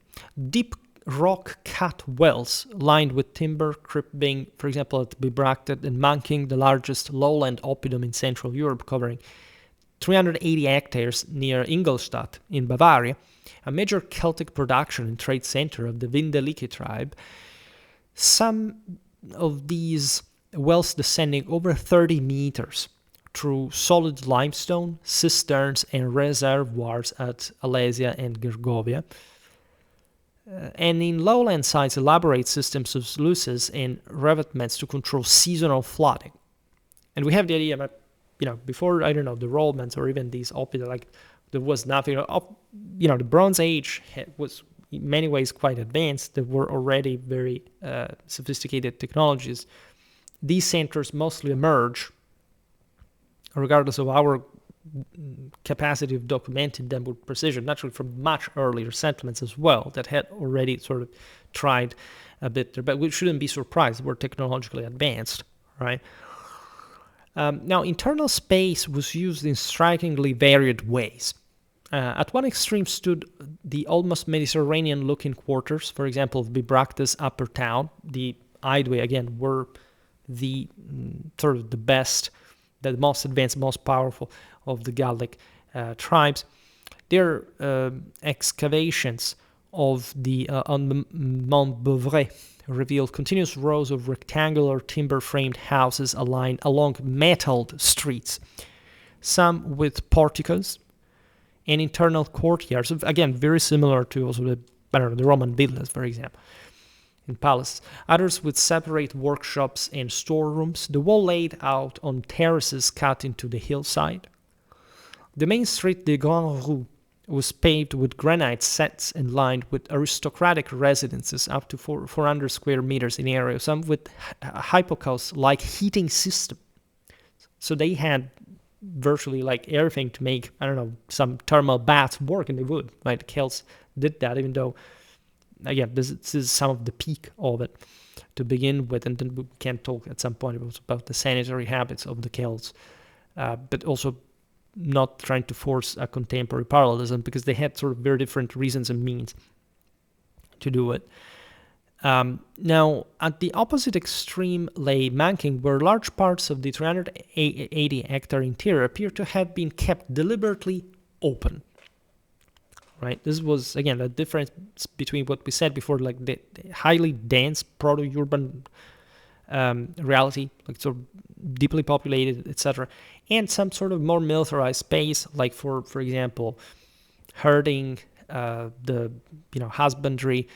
Deep rock-cut wells lined with timber, cribbing, for example, at Bibracte and Manking, the largest lowland oppidum in Central Europe, covering 380 hectares near Ingolstadt in Bavaria, a major Celtic production and trade center of the Vindeliki tribe. Some of these wells descending over 30 meters through solid limestone, cisterns, and reservoirs at Alesia and Gergovia. And in lowland sites, elaborate systems of sluices and revetments to control seasonal flooding. And we have the idea that, before, I don't know, the Romans or even these Oppida, there was nothing. The Bronze Age was in many ways quite advanced. There were already very sophisticated technologies. These centers mostly emerge, regardless of our capacity of documenting them with precision, naturally from much earlier settlements as well that had already sort of tried a bit there, but we shouldn't be surprised. We're technologically advanced, right? Now, internal space was used in strikingly varied ways. At one extreme stood the almost Mediterranean-looking quarters, for example, of Bibracte's upper town. The Aedui, again, were the sort of the best, the most advanced, most powerful of the Gallic tribes. Their excavations of on the Mont Beuvray revealed continuous rows of rectangular timber-framed houses aligned along metalled streets, some with porticos and internal courtyards, again, very similar to also the Roman villas, for example, in palaces. Others with separate workshops and storerooms, the wall laid out on terraces cut into the hillside. The main street, the Grand Rue, was paved with granite sets and lined with aristocratic residences up to 400 square meters in area, some with hypocaust-like heating system. So they had virtually everything to make, some thermal baths work, and they would. Right? The Celts did that, even though, again, this is some of the peak of it to begin with, and then we can talk at some point about the sanitary habits of the Celts, but also not trying to force a contemporary parallelism, because they had sort of very different reasons and means to do it. Now, at the opposite extreme lay Manking, where large parts of the 380-hectare interior appear to have been kept deliberately open. Right? This was, again, a difference between what we said before, the highly dense proto-urban reality, sort of deeply populated, etc., and some sort of more militarized space, like for example, herding, the husbandry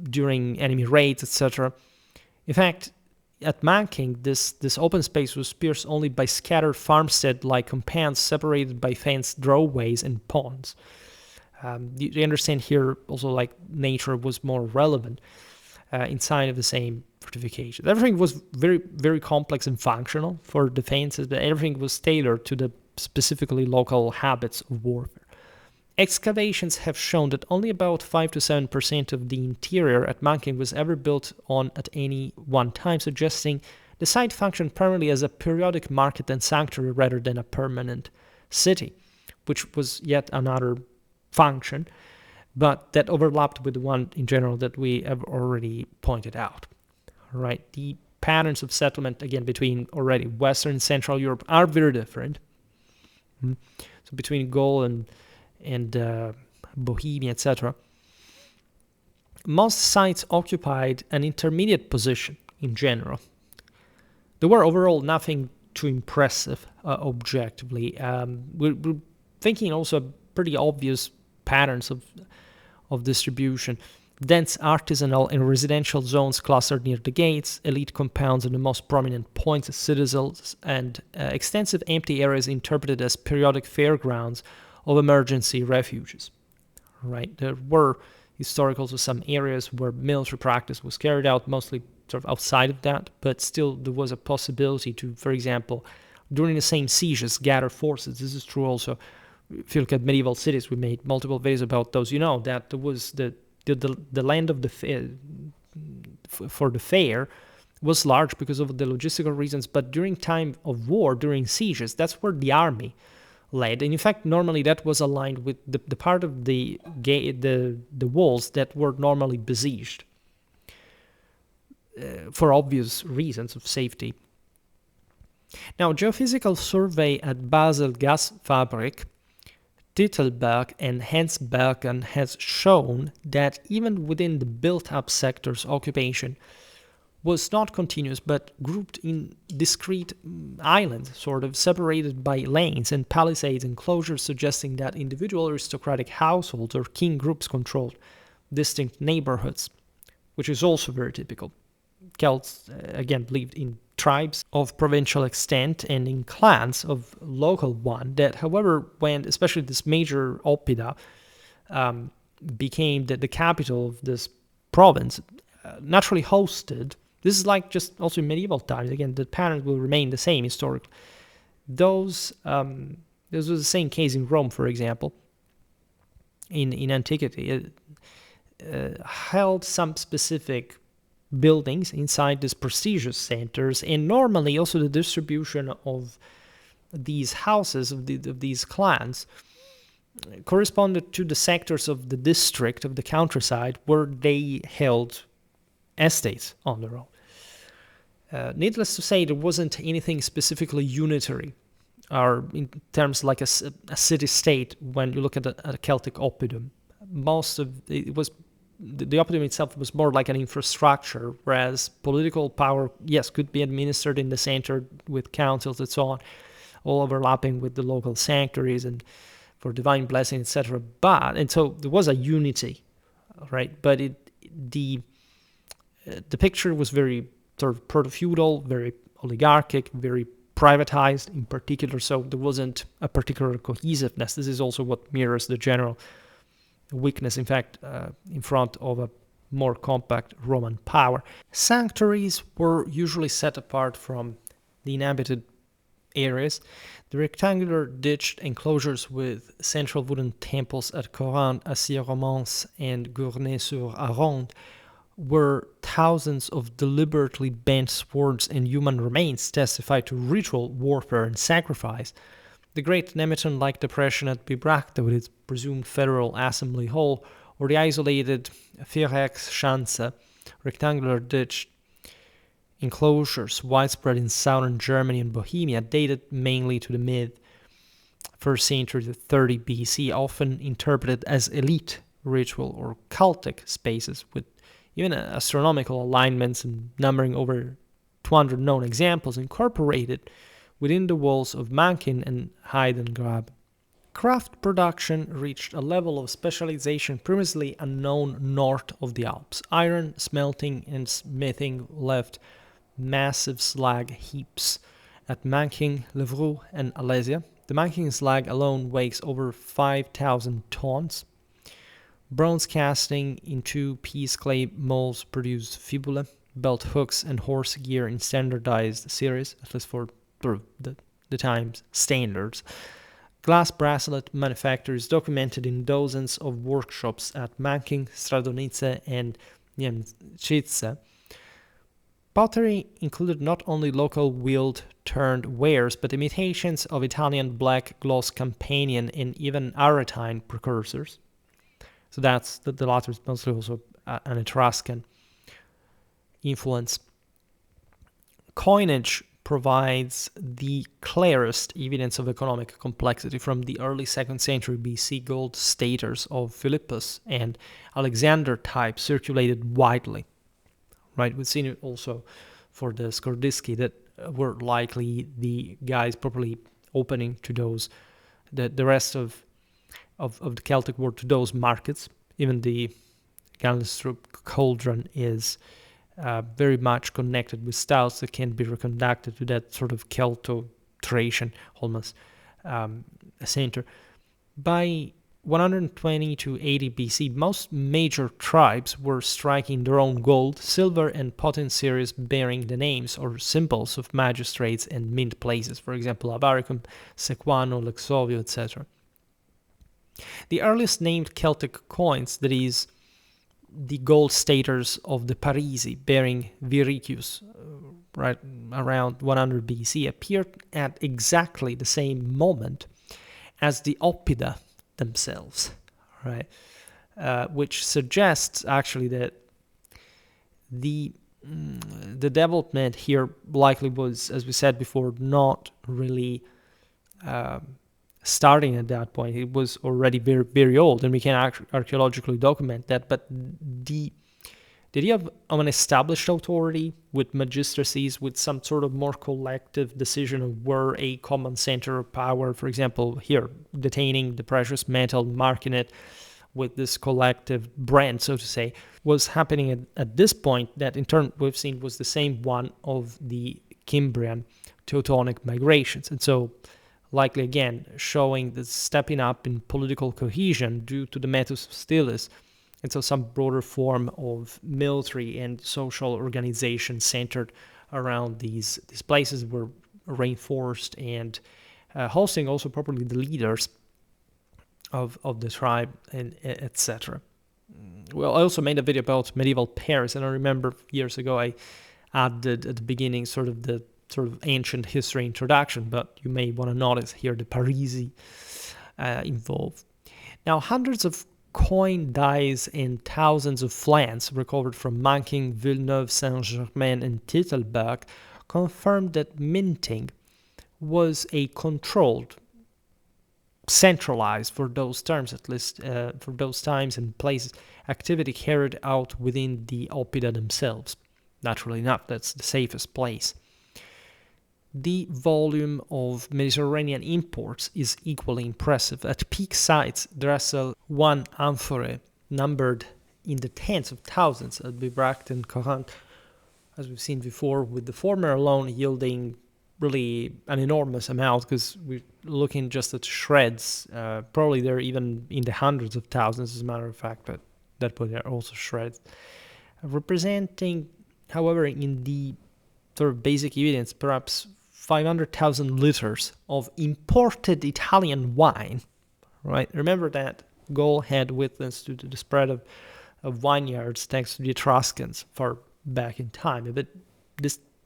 during enemy raids, etc. In fact, at Manking, this open space was pierced only by scattered farmstead-like compounds separated by fenced drawways and ponds. You understand here also, like, nature was more relevant inside of the same fortifications. Everything was very, very complex and functional for defenses, but everything was tailored to the specifically local habits of warfare. Excavations have shown that only about 5 to 7% of the interior at Manking was ever built on at any one time, suggesting the site functioned primarily as a periodic market and sanctuary rather than a permanent city, which was yet another function, but that overlapped with the one in general that we have already pointed out. Right? The patterns of settlement, again, between already Western and Central Europe are very different. So between Gaul and Bohemia, etc. Most sites occupied an intermediate position in general. There were overall nothing too impressive objectively. We're thinking also pretty obvious patterns of distribution. Dense artisanal and residential zones clustered near the gates, elite compounds in the most prominent points as citadels, and extensive empty areas interpreted as periodic fairgrounds of emergency refuges. Right? There were historically some areas where military practice was carried out, mostly sort of outside of that, but still there was a possibility to, for example, during the same sieges, gather forces. This is true also if you look at medieval cities. We made multiple videos about those. You know that there was the land of the for the fair was large because of the logistical reasons, but during time of war, during sieges, that's where the army led. And in fact, normally that was aligned with the part of the walls that were normally besieged for obvious reasons of safety. Now, geophysical survey at Basel Gasfabrik, Titelberg and Hensbergen has shown that even within the built-up sectors, occupation was not continuous but grouped in discrete islands, sort of separated by lanes and palisades enclosures, suggesting that individual aristocratic households or king groups controlled distinct neighborhoods, which is also very typical. Celts, again, believed in tribes of provincial extent and in clans of local one that, however, when especially this major Oppida became the capital of this province, naturally hosted. This is like just also in medieval times. Again, the patterns will remain the same historically. This was the same case in Rome, for example. In antiquity, it held some specific buildings inside these prestigious centers, and normally also the distribution of these houses of these clans corresponded to the sectors of the district of the countryside where they held estates on their own. Needless to say, there wasn't anything specifically unitary or in terms like a city-state when you look at a Celtic oppidum. Most of it was the oppidum itself was more like an infrastructure, whereas political power, yes, could be administered in the center with councils and so on, all overlapping with the local sanctuaries and for divine blessing, etc. And so there was a unity, right? But the picture was very sort of proto-feudal, very oligarchic, very privatized in particular, so there wasn't a particular cohesiveness. This is also what mirrors the general weakness, in fact, in front of a more compact Roman power. Sanctuaries were usually set apart from the inhabited areas. The rectangular ditched enclosures with central wooden temples at Corinthe, Assy-Romans, and Gournay-sur-Aronde where thousands of deliberately bent swords and human remains testify to ritual warfare and sacrifice. The great Nemeton-like depression at Bibracte with its presumed federal assembly hall, or the isolated Viereckschanze, rectangular ditch enclosures widespread in southern Germany and Bohemia, dated mainly to the mid-1st century to 30 BC, often interpreted as elite ritual or cultic spaces with even astronomical alignments and numbering over 200 known examples incorporated within the walls of Mankin and Heidengrab. Craft production reached a level of specialization previously unknown north of the Alps. Iron smelting and smithing left massive slag heaps at Manking, Levroux, and Alesia. The Manking slag alone weighs over 5,000 tons. Bronze casting in two-piece clay molds produced fibula, belt hooks, and horse gear in standardized series, at least for the time's standards. Glass bracelet manufacture is documented in dozens of workshops at Manking, Stradonice, and Niemczyce. Pottery included not only local wheeled-turned wares, but imitations of Italian black gloss Campanian and even Aretine precursors. So that's the latter is mostly also an Etruscan influence. Coinage provides the clearest evidence of economic complexity from the early 2nd century BC. Gold staters of Philippus and Alexander type circulated widely. Right, we've seen it also for the Skordiski that were likely the guys properly opening to those, the rest of the Celtic world to those markets. Even the Ganlestrup cauldron is very much connected with styles that can be reconducted to that sort of Celto-Thracian almost center. By 120 to 80 BC, most major tribes were striking their own gold, silver, and potin series bearing the names or symbols of magistrates and mint places, for example, Avaricum, Sequano, Lexovio, etc. The earliest named Celtic coins, that is, the gold staters of the Parisi bearing Viricius, right around 100 BC, appeared at exactly the same moment as the Oppida themselves, right? Which suggests actually that the development here likely was, as we said before, not really starting at that point. It was already very, very old, and we can archaeologically document that. But the idea of an established authority with magistracies, with some sort of more collective decision of where a common center of power, for example, here, detaining the precious metal, marking it with this collective brand, so to say, was happening at this point that in turn we've seen was the same one of the Cimbrian Teutonic migrations. And so likely again showing the stepping up in political cohesion due to the metus hostilis, and so some broader form of military and social organization centered around these places were reinforced and hosting also properly the leaders of the tribe, and etc. Well, I also made a video about medieval Paris, and I remember years ago I added at the beginning sort of ancient history introduction, but you may want to notice here the Parisi involved. Now, hundreds of coin dies and thousands of flans recovered from Manking, Villeneuve, Saint-Germain, and Titelberg confirmed that minting was a controlled, centralized, for those terms at least, for those times and places, activity carried out within the Oppida themselves. Naturally enough, that's the safest place. The volume of Mediterranean imports is equally impressive. At peak sites, there are one amphorae numbered in the tens of thousands at Bibracte and Corinthe, as we've seen before, with the former alone yielding really an enormous amount, because we're looking just at shreds. Probably they're even in the hundreds of thousands, as a matter of fact, but that point they're also shreds. Representing, however, in the sort of basic evidence, perhaps 500,000 liters of imported Italian wine, right? Remember that Gaul had witness to the spread of vineyards thanks to the Etruscans far back in time. But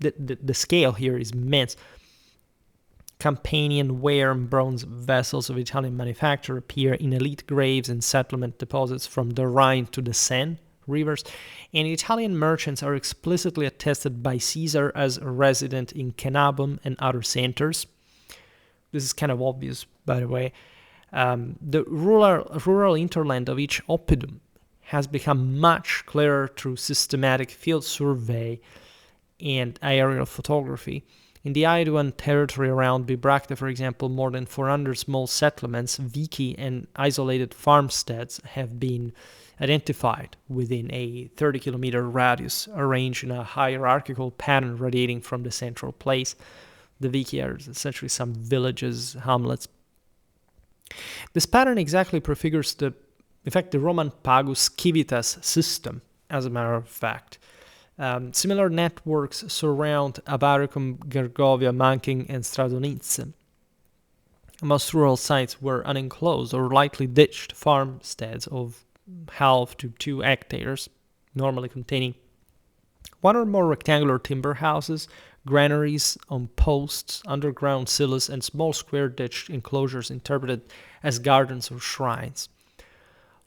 the scale here is immense. Campanian ware and bronze vessels of Italian manufacture appear in elite graves and settlement deposits from the Rhine to the Seine rivers, and Italian merchants are explicitly attested by Caesar as resident in Cenabum and other centers. This is kind of obvious, by the way. The rural hinterland of each oppidum has become much clearer through systematic field survey and aerial photography. In the Aeduan territory around Bibracte, for example, more than 400 small settlements, vici, and isolated farmsteads have been identified within a 30-kilometer radius, arranged in a hierarchical pattern radiating from the central place. The vici are essentially some villages, hamlets. This pattern exactly prefigures the Roman pagus civitas system, as a matter of fact. Similar networks surround Avaricum, Gergovia, Manking, and Stradonice. Most rural sites were unenclosed or lightly ditched farmsteads of half to 2 hectares, normally containing one or more rectangular timber houses, granaries on posts, underground silos, and small square ditched enclosures interpreted as gardens or shrines.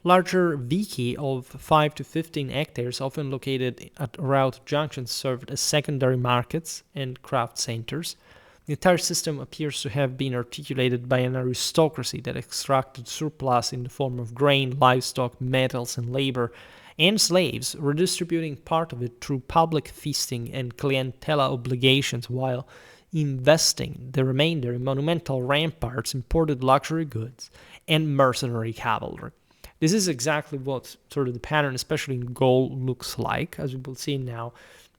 Larger vici of 5 to 15 hectares, often located at route junctions, served as secondary markets and craft centers. The entire system appears to have been articulated by an aristocracy that extracted surplus in the form of grain, livestock, metals, and labor, and slaves, redistributing part of it through public feasting and clientela obligations, while investing the remainder in monumental ramparts, imported luxury goods, and mercenary cavalry. This is exactly what sort of the pattern, especially in Gaul, looks like. As we will see now,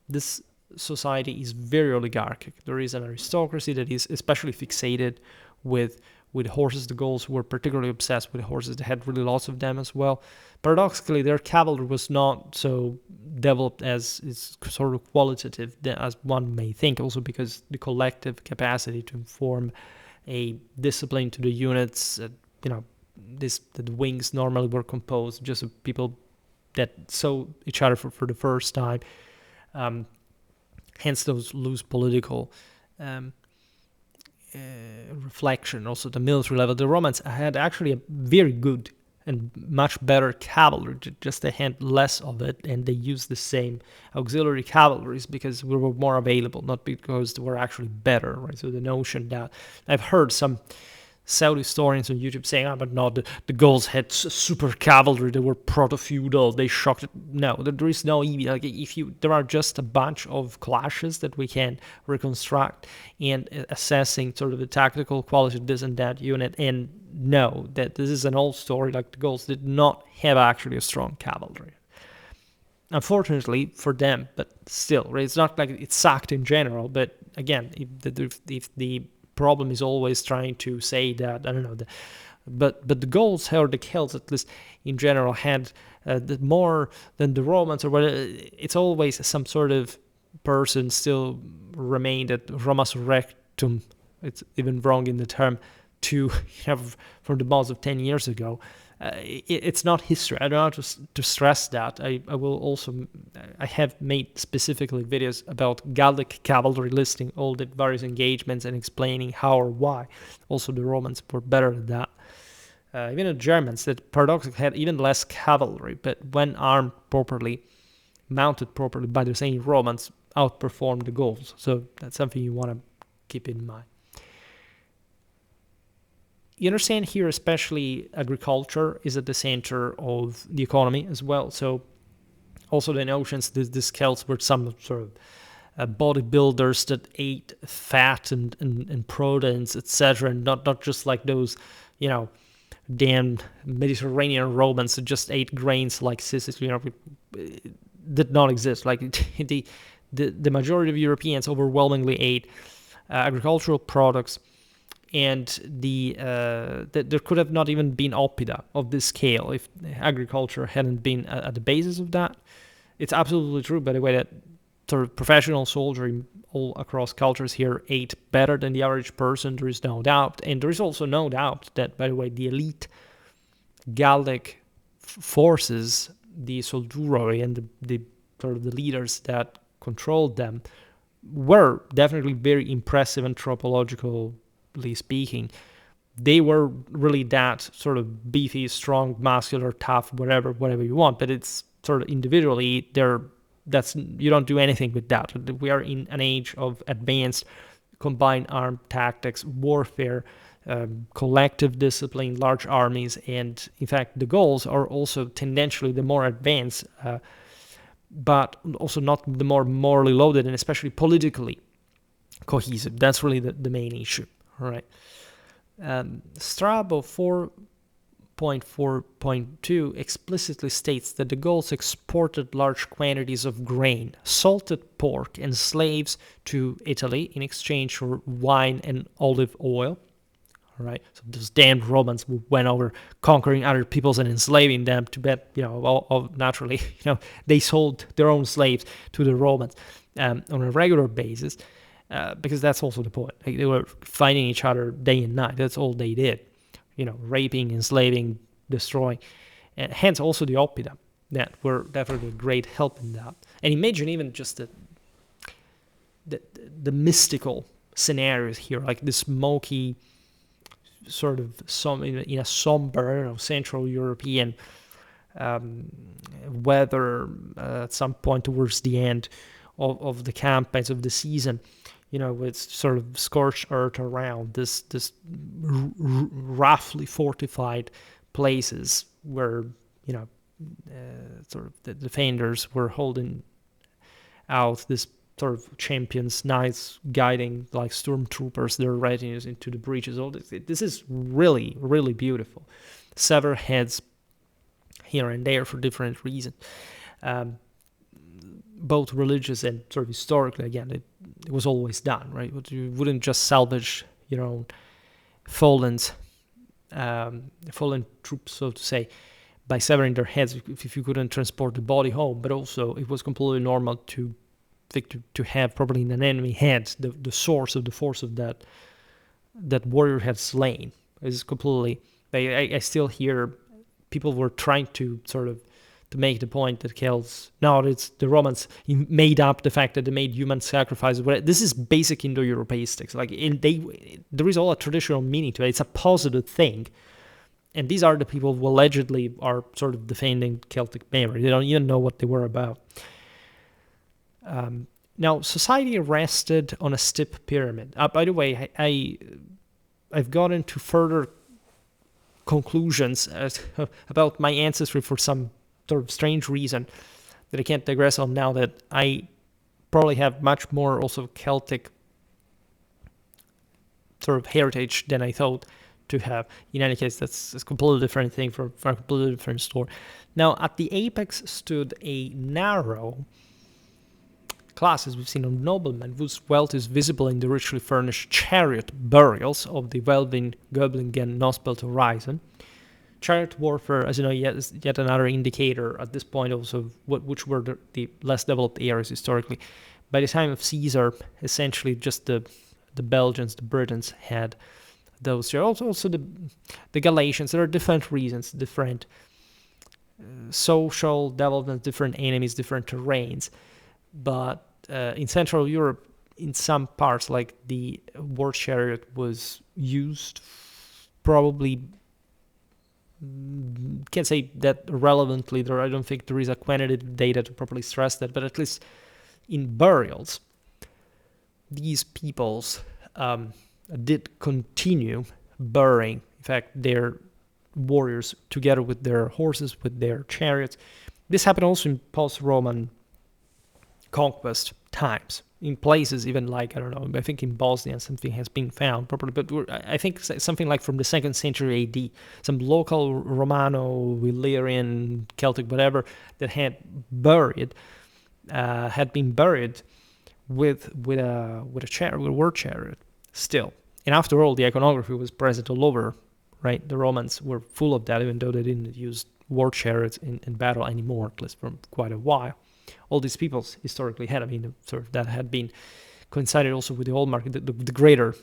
this society is very oligarchic. There is an aristocracy that is especially fixated with horses. The Gauls were particularly obsessed with horses. They had really lots of them as well. Paradoxically, their cavalry was not so developed as is sort of qualitative as one may think, also because the collective capacity to inform a discipline to the units, the wings normally were composed just of people that saw each other for the first time. Hence those loose political reflection. Also the military level. The Romans had actually a very good and much better cavalry, just they had less of it, and they used the same auxiliary cavalries because we were more available, not because they were actually better, right? So the notion that I've heard some Saudi historians on YouTube saying, but no, the Gauls had super cavalry, they were proto-feudal, they shocked it. No, there is no even, there are just a bunch of clashes that we can reconstruct and assessing sort of the tactical quality of this and that unit, and know that this is an old story, like the Gauls did not have actually a strong cavalry. Unfortunately for them, but still, right? It's not like it sucked in general, but again, if the problem is always trying to say that, I don't know, but the Gauls or the Celts, at least in general, had more than the Romans, or whatever. It's always some sort of person still remained at Roma Surrectum. It's even wrong in the term to have from the balls of 10 years ago. It's not history. I don't know to stress that. I have made specifically videos about Gallic cavalry, listing all the various engagements and explaining how or why. Also, the Romans were better at that. Even the Germans, that paradoxically had even less cavalry, but when armed properly, mounted properly by the same Romans, outperformed the Gauls. So that's something you want to keep in mind. You understand here, especially agriculture is at the center of the economy as well. So also the notions that the Celts were some sort of bodybuilders that ate fat and proteins, etc., and not just like those, damn Mediterranean Romans that just ate grains like Sicily, did not exist. Like the majority of Europeans overwhelmingly ate agricultural products. And there could have not even been Oppida of this scale if agriculture hadn't been at the basis of that. It's absolutely true, by the way, that sort of professional soldiering all across cultures here ate better than the average person. There is no doubt. And there is also no doubt that, by the way, the elite Gallic forces, the solduroi and the sort of the leaders that controlled them, were definitely very impressive anthropological speaking. They were really that sort of beefy, strong, muscular, tough, whatever you want, but it's sort of individually you don't do anything with that. We are in an age of advanced combined armed tactics, warfare, collective discipline, large armies, and in fact the Gauls are also tendentially the more advanced but also not the more morally loaded and especially politically cohesive. That's really the main issue. All right. Strabo 4.4.2 explicitly states that the Gauls exported large quantities of grain, salted pork, and slaves to Italy in exchange for wine and olive oil. All right, so those damned Romans went over conquering other peoples and enslaving them to bet, naturally, they sold their own slaves to the Romans on a regular basis, because that's also the point. Like, they were fighting each other day and night. That's all they did, raping, enslaving, destroying. And hence also the Oppida that were definitely a great help in that. And imagine even just the mystical scenarios here, like the smoky sort of in a somber, Central European weather at some point towards the end of the campaigns of the season, with sort of scorched earth around this roughly fortified places where sort of the defenders were holding out this sort of champions, knights guiding like stormtroopers, their retinues into the breaches. All this is really, really beautiful. Sever heads here and there for different reasons, both religious and sort of historically. Again, it was always done, right? But you wouldn't just salvage your own fallen troops, so to say, by severing their heads if you couldn't transport the body home. But also, it was completely normal to have probably in an enemy head the source of the force of that warrior had slain. It's completely. I still hear people were trying to sort of to make the point that Celts, no, it's the Romans made up the fact that they made human sacrifices. This is basic Indo-Europeistics. Like there is all a traditional meaning to it. It's a positive thing. And these are the people who allegedly are sort of defending Celtic memory. They don't even know what they were about. Now, society rested on a steep pyramid. By the way, I've gotten to further conclusions about my ancestry for some sort of strange reason that I can't digress on now, that I probably have much more also Celtic sort of heritage than I thought to have. In any case, that's a completely different thing for a completely different story. Now, at the apex stood a narrow class, as we've seen, of noblemen whose wealth is visible in the richly furnished chariot burials of the Welvin, Göblingen, Nosbelt horizon. Chariot warfare, as you know, yet another indicator at this point also which were the less developed areas historically. By the time of Caesar, essentially just the Belgians, the Britons had those here. Also the Galatians. There are different reasons, different social developments, different enemies, different terrains. But in Central Europe, in some parts, like the war chariot was used, probably can't say that relevantly. I don't think there is a quantitative data to properly stress that, but at least in burials, these peoples did continue burying, in fact, their warriors together with their horses, with their chariots. This happened also in post-Roman conquest times, in places even like, I don't know, I think in Bosnia something has been found properly, but I think something like from the 2nd century AD, some local Romano, Illyrian, Celtic, whatever, that had been buried with a chariot, with a war chariot still. And after all, the iconography was present all over, right? The Romans were full of that, even though they didn't use war chariots in battle anymore, at least for quite a while. All these peoples historically had, sort of that had been coincided also with the hallmark, the greater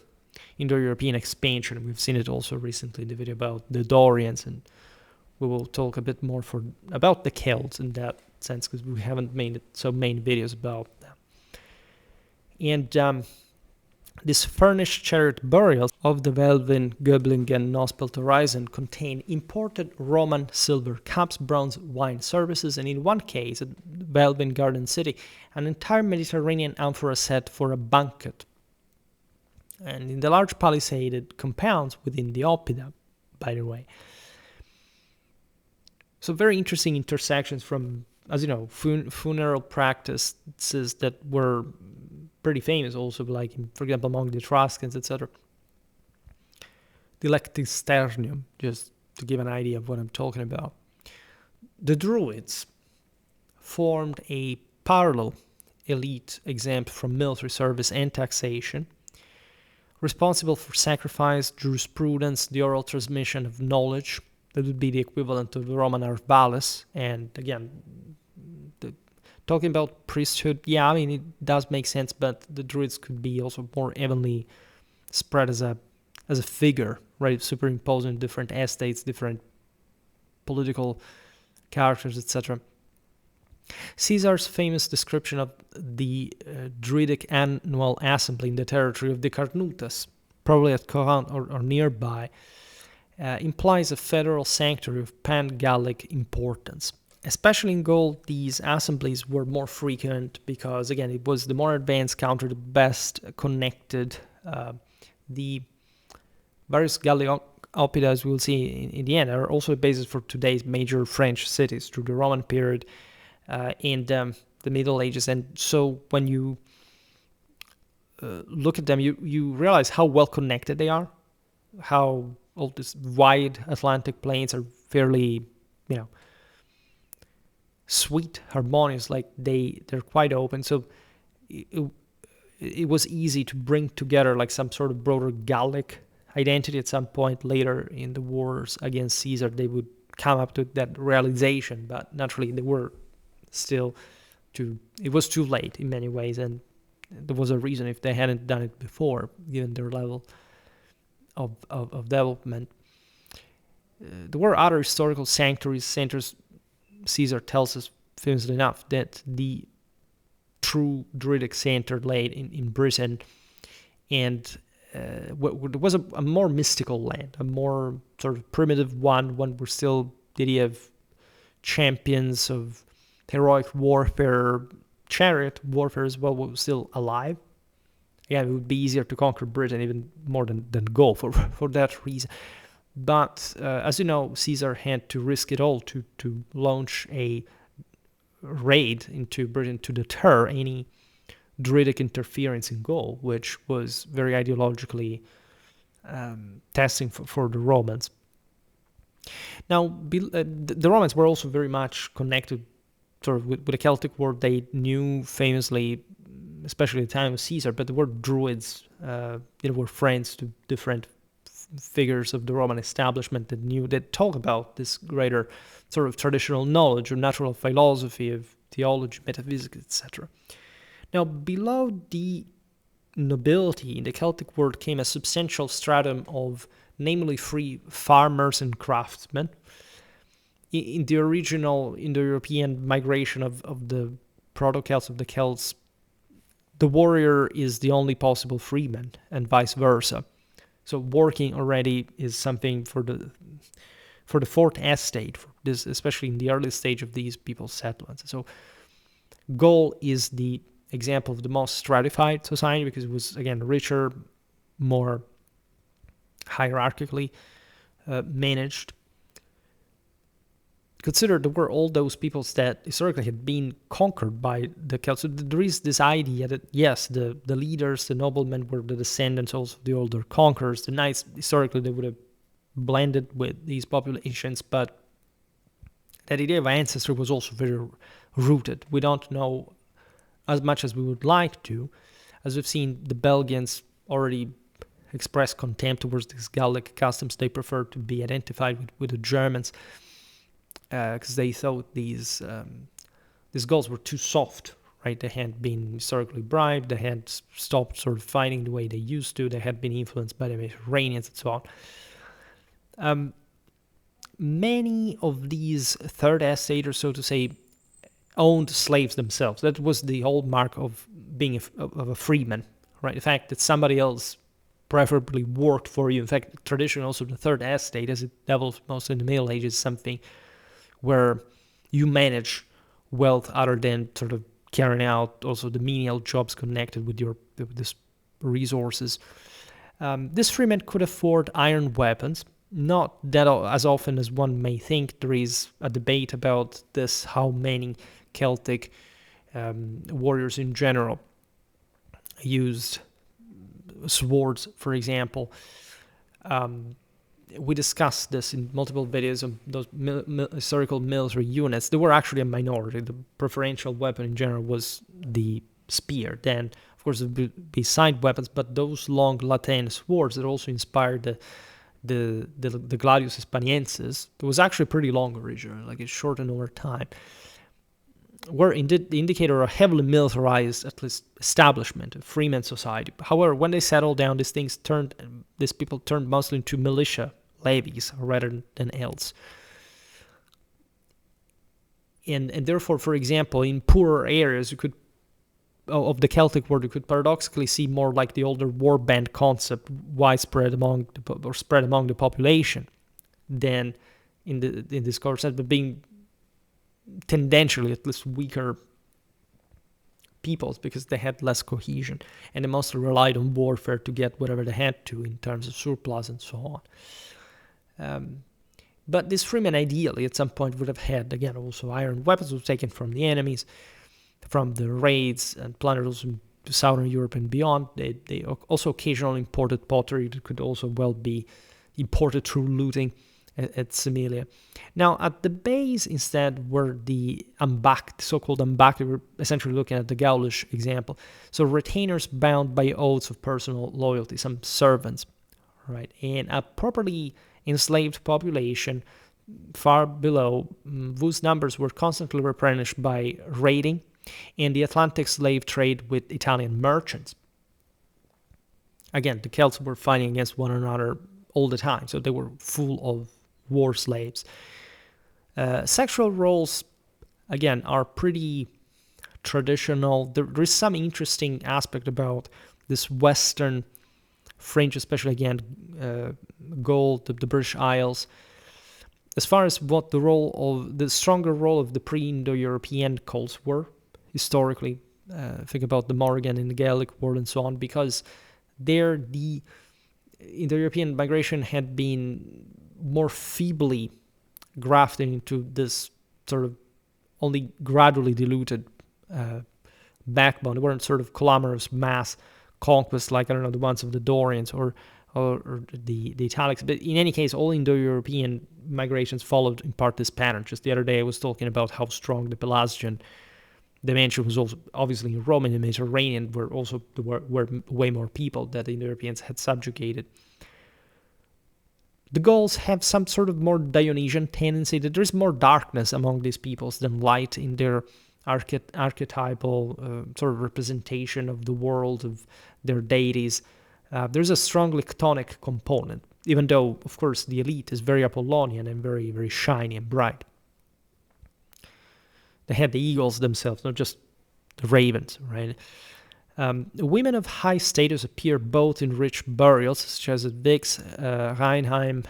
Indo-European expansion. We've seen it also recently in the video about the Dorians, and we will talk a bit more about the Celts in that sense, because we haven't made so many videos about them. And these furnished chariot burials of the Welvin, Göblingen, Nosbelt horizon contain imported Roman silver cups, bronze wine services, and in one case, at Welvin Garden City, an entire Mediterranean amphora set for a banquet. And in the large palisaded compounds within the Oppida, by the way. So very interesting intersections from as you know, funeral practices that were pretty famous also, like, for example, among the Etruscans, etc. The lectisternium, just to give an idea of what I'm talking about. The Druids formed a parallel elite exempt from military service and taxation, responsible for sacrifice, jurisprudence, the oral transmission of knowledge. That would be the equivalent of the Roman Arvalis. And again, talking about priesthood, yeah, I mean, it does make sense, but the Druids could be also more evenly spread as a figure, right? Superimposing different estates, different political characters, etc. Caesar's famous description of the Druidic annual assembly in the territory of the Carnutas, probably at Corinth or nearby, implies a federal sanctuary of pan-Gallic importance. Especially in Gaul, these assemblies were more frequent because, again, it was the more advanced country, the best connected. The various Gallic Oppida, as we'll see in the end, are also a basis for today's major French cities through the Roman period and the Middle Ages. And so when you look at them, you realize how well connected they are, how all these wide Atlantic plains are fairly, sweet, harmonious, like they're quite open. So it was easy to bring together like some sort of broader Gallic identity. At some point later in the wars against Caesar, they would come up to that realization, but naturally they were still it was too late in many ways, and there was a reason if they hadn't done it before, given their level of development. There were other historical sanctuaries, centers. Caesar tells us famously enough that the true Druidic center laid in Britain, and was a more mystical land, a more sort of primitive one where still the idea of champions of heroic warfare, chariot warfare as well, was still alive. Yeah, it would be easier to conquer Britain even more than Gaul for that reason. But as you know, Caesar had to risk it all to launch a raid into Britain to deter any Druidic interference in Gaul, which was very ideologically testing for the Romans. Now, the Romans were also very much connected sort of with the Celtic world. They knew famously, especially at the time of Caesar, but the word Druids were friends to different figures of the Roman establishment that talk about this greater sort of traditional knowledge of natural philosophy, of theology, metaphysics, etc. Now, below the nobility in the Celtic world came a substantial stratum of namely free farmers and craftsmen. In the European migration of the proto-Celts, of the Celts, the warrior is the only possible freeman, and vice versa. So working already is something for the fourth estate, for this, especially in the early stage of these people's settlements. So Gaul is the example of the most stratified society because it was, again, richer, more hierarchically managed. Consider there were all those peoples that historically had been conquered by the Celts. So there is this idea that, yes, the leaders, the noblemen were the descendants also of the older conquerors. The knights, historically, they would have blended with these populations, but that idea of ancestry was also very rooted. We don't know as much as we would like to. As we've seen, the Belgians already expressed contempt towards these Gallic customs. They preferred to be identified with the Germans, because they thought these Gauls were too soft, right? They had been historically bribed, they had stopped sort of fighting the way they used to, they had been influenced by the Mediterraneans and so on. Many of these third estaters, so to say, owned slaves themselves. That was the hallmark of being a freeman, right? The fact that somebody else preferably worked for you. In fact, traditionally also the third estate, as it developed mostly in the Middle Ages, is something where you manage wealth other than sort of carrying out also the menial jobs connected with these resources. This freeman could afford iron weapons, not that as often as one may think. There is a debate about this, how many Celtic warriors in general used swords, for example. We discussed this in multiple videos of those historical military units. They were actually a minority. The preferential weapon in general was the spear. Then, of course, there would be side weapons, but those long Latin swords that also inspired the Gladius Hispaniensis, it was actually pretty long originally, like it's shortened over time, were the indicator of a heavily militarized, at least, establishment, a freeman society. However, when they settled down, these people turned mostly into militia levies rather than else. And therefore, for example, in poorer areas, of the Celtic world, you could paradoxically see more like the older warband concept widespread spread among the population than in this core sense, but being tendentially at least weaker peoples because they had less cohesion and they mostly relied on warfare to get whatever they had to in terms of surplus and so on. But these freemen ideally at some point would have had, again, also iron weapons were taken from the enemies, from the raids and plundered to southern Europe and beyond. They also occasionally imported pottery that could also well be imported through looting at Semilia. Now, at the base, instead, were the ambacht, so-called ambacht. We're essentially looking at the Gaulish example. So retainers bound by oaths of personal loyalty, some servants, right? And a properly enslaved population far below, whose numbers were constantly replenished by raiding and the Atlantic slave trade with Italian merchants. Again, the Celts were fighting against one another all the time, so they were full of war slaves. Sexual roles, again, are pretty traditional. There is some interesting aspect about this Western fringe, especially, again, Gaul, the British Isles. As far as what the stronger role of the pre-Indo-European cults were, historically, think about the Morrigan in the Gaelic world and so on, because there the Indo-European migration had been more feebly grafted into this sort of only gradually diluted backbone. They weren't sort of clamorous mass conquests like, I don't know, the ones of the Dorians or the Italics. But in any case, all Indo-European migrations followed in part this pattern. Just the other day I was talking about how strong the Pelasgian dimension was also obviously in Rome and the Mediterranean, where also there were way more people that the Indo-Europeans had subjugated. The Gauls have some sort of more Dionysian tendency, that there's more darkness among these peoples than light in their archetypal sort of representation of the world, of their deities. There's a strongly chthonic component, even though, of course, the elite is very Apollonian and very, very shiny and bright. They had the eagles themselves, not just the ravens, right? Women of high status appear both in rich burials, such as at Vix, Rheinheim,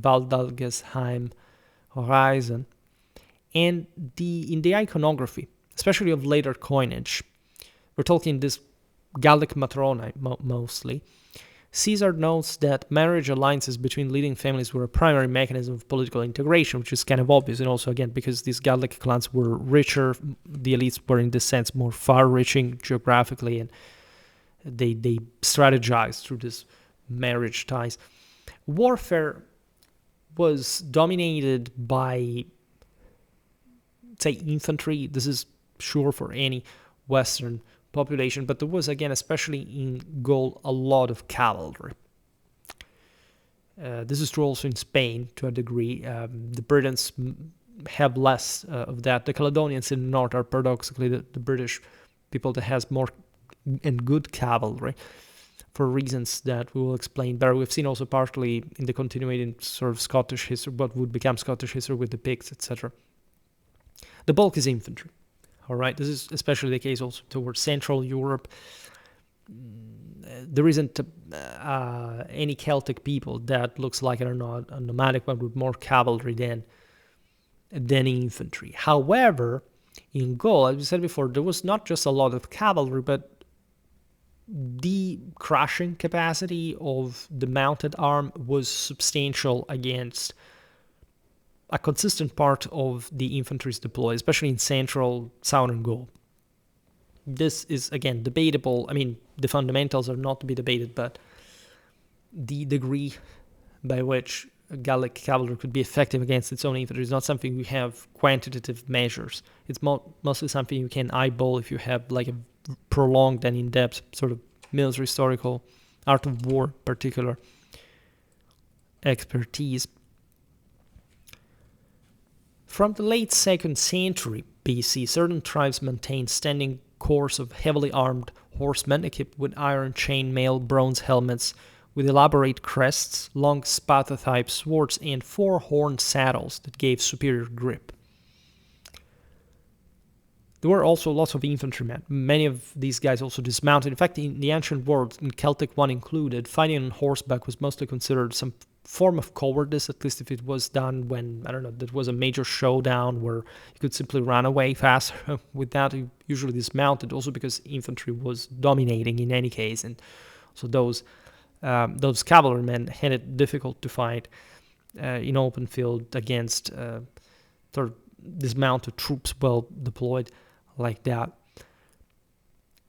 Waldalgesheim, Horizon, and in the iconography, especially of later coinage. We're talking this Gallic Matrona mostly. Caesar notes that marriage alliances between leading families were a primary mechanism of political integration, which is kind of obvious, and also, again, because these Gallic clans were richer, the elites were, in this sense, more far-reaching geographically, and they strategized through this marriage ties. Warfare was dominated by, say, infantry. This is sure for any Western population, but there was, again, especially in Gaul, a lot of cavalry. This is true also in Spain to a degree. The Britons have less of that. The Caledonians in the north are paradoxically the British people that has more and good cavalry, for reasons that we will explain better. We've seen also partly in the continuing sort of Scottish history, what would become Scottish history with the Picts, etc. The bulk is infantry. All right, this is especially the case also towards Central Europe. There isn't any Celtic people that looks like, I don't know, a nomadic one with more cavalry than infantry. However, in Gaul, as we said before, there was not just a lot of cavalry, but the crushing capacity of the mounted arm was substantial against a consistent part of the infantry's deploy, especially in central southern Gaul. This is, again, debatable. I mean, the fundamentals are not to be debated, but the degree by which Gallic cavalry could be effective against its own infantry is not something we have quantitative measures. It's mostly something you can eyeball if you have like a prolonged and in-depth sort of military historical art of war particular expertise. From the late 2nd century BC, certain tribes maintained standing corps of heavily armed horsemen equipped with iron chainmail bronze helmets with elaborate crests, long spada-type swords, and 4-horn saddles that gave superior grip. There were also lots of infantrymen. Many of these guys also dismounted. In fact, in the ancient world, in Celtic one included, fighting on horseback was mostly considered some form of cowardice, at least if it was done when, I don't know, there was a major showdown where you could simply run away faster. With that, you usually dismounted, also because infantry was dominating in any case, and so those cavalrymen had it difficult to fight in open field against sort of dismounted troops well deployed like that.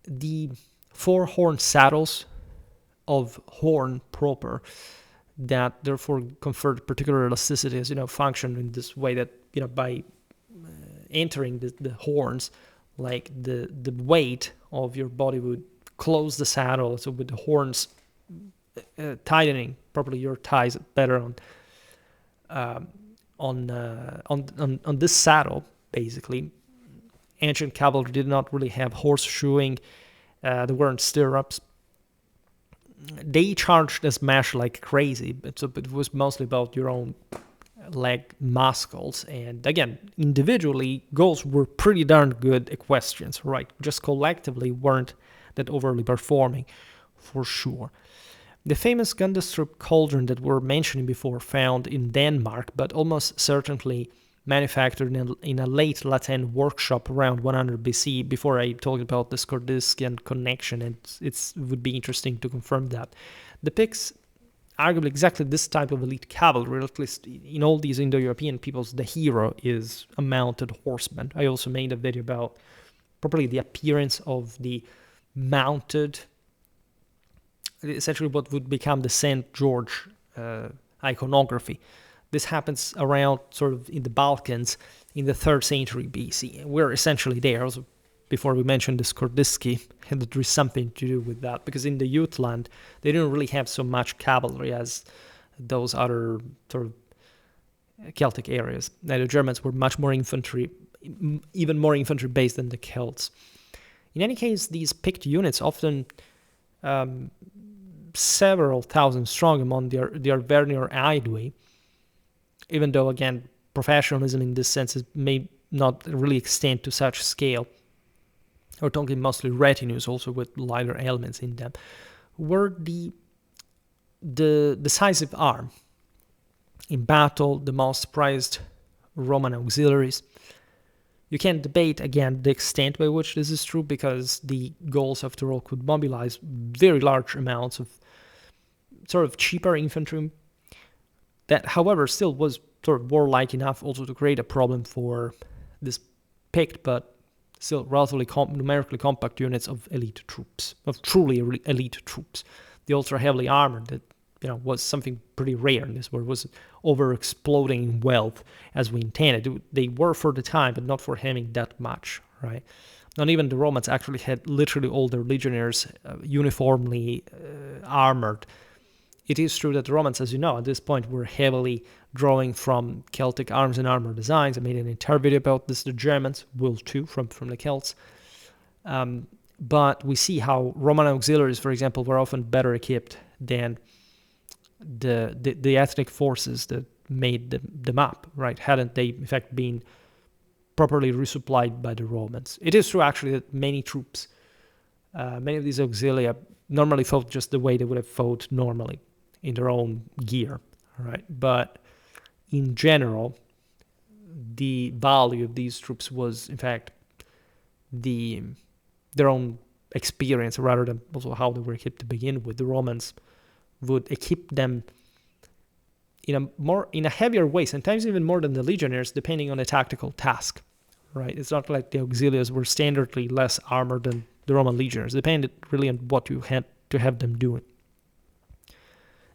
The 4-horn saddles of horn proper that therefore conferred particular elasticity as, function in this way that, by entering the horns, like the weight of your body would close the saddle, so with the horns tightening properly your ties better on this saddle. Basically, ancient cavalry did not really have horseshoeing. There weren't stirrups. They charged and smashed like crazy, but so it was mostly about your own leg muscles. And again, individually, Gauls were pretty darn good equestrians, right? Just collectively weren't that overly performing, for sure. The famous Gundestrup cauldron that we're mentioning before, found in Denmark, but almost certainly manufactured in a late Latin workshop around 100 BC, before I talked about the Skordiscian connection, and it would be interesting to confirm that, depicts arguably exactly this type of elite cavalry. At least in all these Indo-European peoples, the hero is a mounted horseman. I also made a video about probably the appearance of the mounted, essentially what would become the St. George iconography. This happens around sort of in the Balkans in the 3rd century BC. We're essentially there. Also, before we mentioned the Skordisci, and there is something to do with that, because in the Jutland, they didn't really have so much cavalry as those other sort of Celtic areas. Now, the Germans were much more infantry, even more infantry based than the Celts. In any case, these picked units often several thousand strong among the Arvernier Aedui, even though, again, professionalism in this sense may not really extend to such scale. We're talking mostly retinues, also with lighter elements in them, were the decisive arm. In battle, the most prized Roman auxiliaries. You can debate, again, the extent by which this is true, because the Gauls, after all, could mobilize very large amounts of sort of cheaper infantry that, however, still was sort of warlike enough also to create a problem for this picked but still relatively numerically compact units of elite troops, of truly elite troops. The ultra heavily armored that was something pretty rare in this, where it was over-exploding in wealth as we intended. They were for the time, but not for having that much, right? Not even the Romans actually had literally all their legionnaires uniformly armored. It is true that the Romans, as you know, at this point were heavily drawing from Celtic arms and armor designs. I made an entire video about this. The Germans will too, from the Celts. But we see how Roman auxiliaries, for example, were often better equipped than the ethnic forces that made them up, right? Hadn't they, in fact, been properly resupplied by the Romans. It is true, actually, that many troops, many of these auxilia normally fought just the way they would have fought normally in their own gear, right? But in general, the value of these troops was, in fact, their own experience rather than also how they were equipped to begin with. The Romans would equip them in a heavier way, sometimes even more than the legionaries, depending on the tactical task. Right? It's not like the auxiliaries were standardly less armored than the Roman legionaries. It depended really on what you had to have them doing.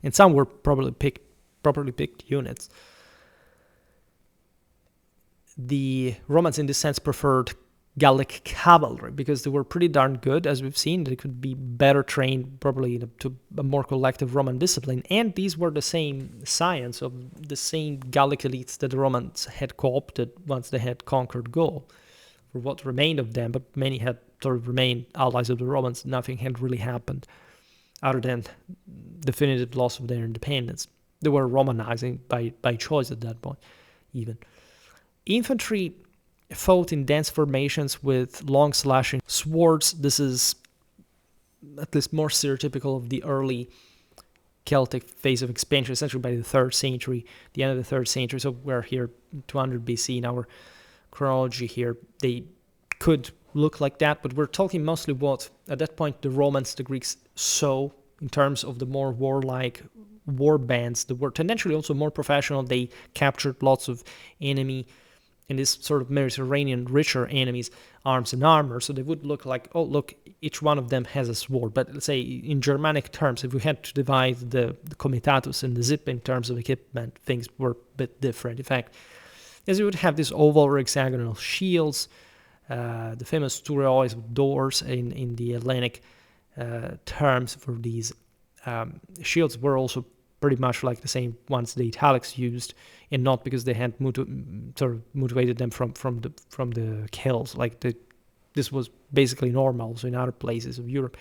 And some were properly picked units. The Romans, in this sense, preferred Gallic cavalry because they were pretty darn good, as we've seen. They could be better trained, probably to a more collective Roman discipline. And these were the same science of the same Gallic elites that the Romans had co-opted once they had conquered Gaul, for what remained of them. But many had sort of remained allies of the Romans. Nothing had really happened other than definitive loss of their independence. They were Romanizing by choice at that point, even. Infantry fought in dense formations with long slashing swords. This is at least more stereotypical of the early Celtic phase of expansion, essentially by the 3rd century, the end of the 3rd century. So we're here 200 BC in our chronology here. They could look like that, but we're talking mostly what, at that point, the Romans, the Greeks saw in terms of the more warlike war bands that were tendentially also more professional. They captured lots of enemy and this sort of Mediterranean richer enemies, arms and armor. So they would look like, oh, look, each one of them has a sword. But let's say in Germanic terms, if we had to divide the comitatus and the zip in terms of equipment, things were a bit different. In fact, as you would have these oval or hexagonal shields, the famous tureois with doors in the Hellenic terms for these shields were also pretty much like the same ones the Italics used, and not because they had sort of motivated them from the Celts. This was basically normal, so in other places of Europe,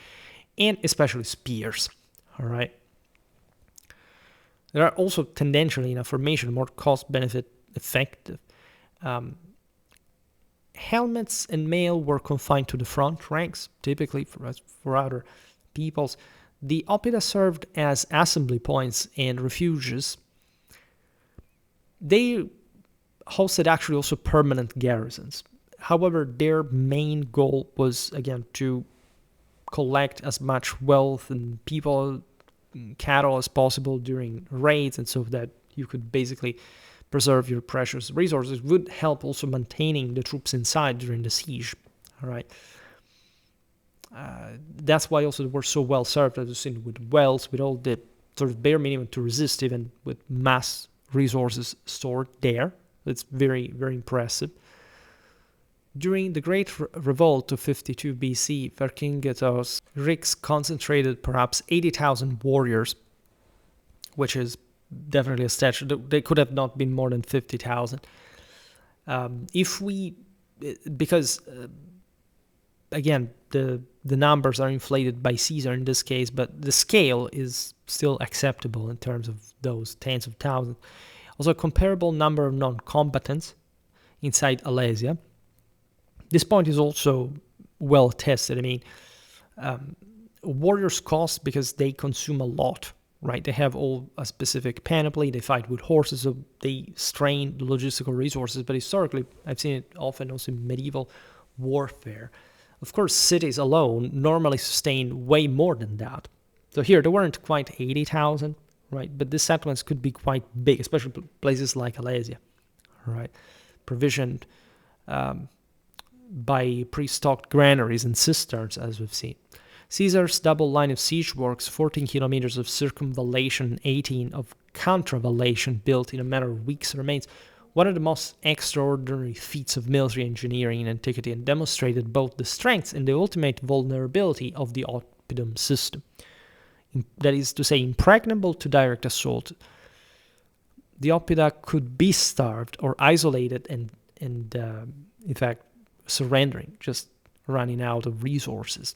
and especially spears. All right. There are also tendentially in a formation more cost-benefit effective. Helmets and mail were confined to the front ranks, typically for other peoples. The Oppida served as assembly points and refuges. They hosted actually also permanent garrisons. However, their main goal was, again, to collect as much wealth and people, cattle as possible during raids, and so that you could basically preserve your precious resources. Would help also maintaining the troops inside during the siege. All right. That's why also they were so well served, as you've seen, with wells, with all the sort of bare minimum to resist, even with mass resources stored there. It's very, very impressive. During the Great Revolt of 52 BC, Vercingetorix Greeks concentrated perhaps 80,000 warriors, which is definitely a stature. They could have not been more than 50,000. Again, the numbers are inflated by Caesar in this case, but the scale is still acceptable in terms of those tens of thousands. Also, a comparable number of non-combatants inside Alesia. This point is also well tested. I mean, warriors cost because they consume a lot, right? They have all a specific panoply. They fight with horses, so they strain the logistical resources. But historically, I've seen it often also in medieval warfare. Of course, cities alone normally sustain way more than that. So here, there weren't quite 80,000, right? But these settlements could be quite big, especially places like Alesia, right? Provisioned by pre-stocked granaries and cisterns, as we've seen. Caesar's double line of siege works, 14 kilometers of circumvallation, 18 of contravallation, built in a matter of weeks, remains one of the most extraordinary feats of military engineering in antiquity, and demonstrated both the strengths and the ultimate vulnerability of the Oppidum system. That is to say, impregnable to direct assault, the Oppida could be starved or isolated and in fact, surrendering, just running out of resources.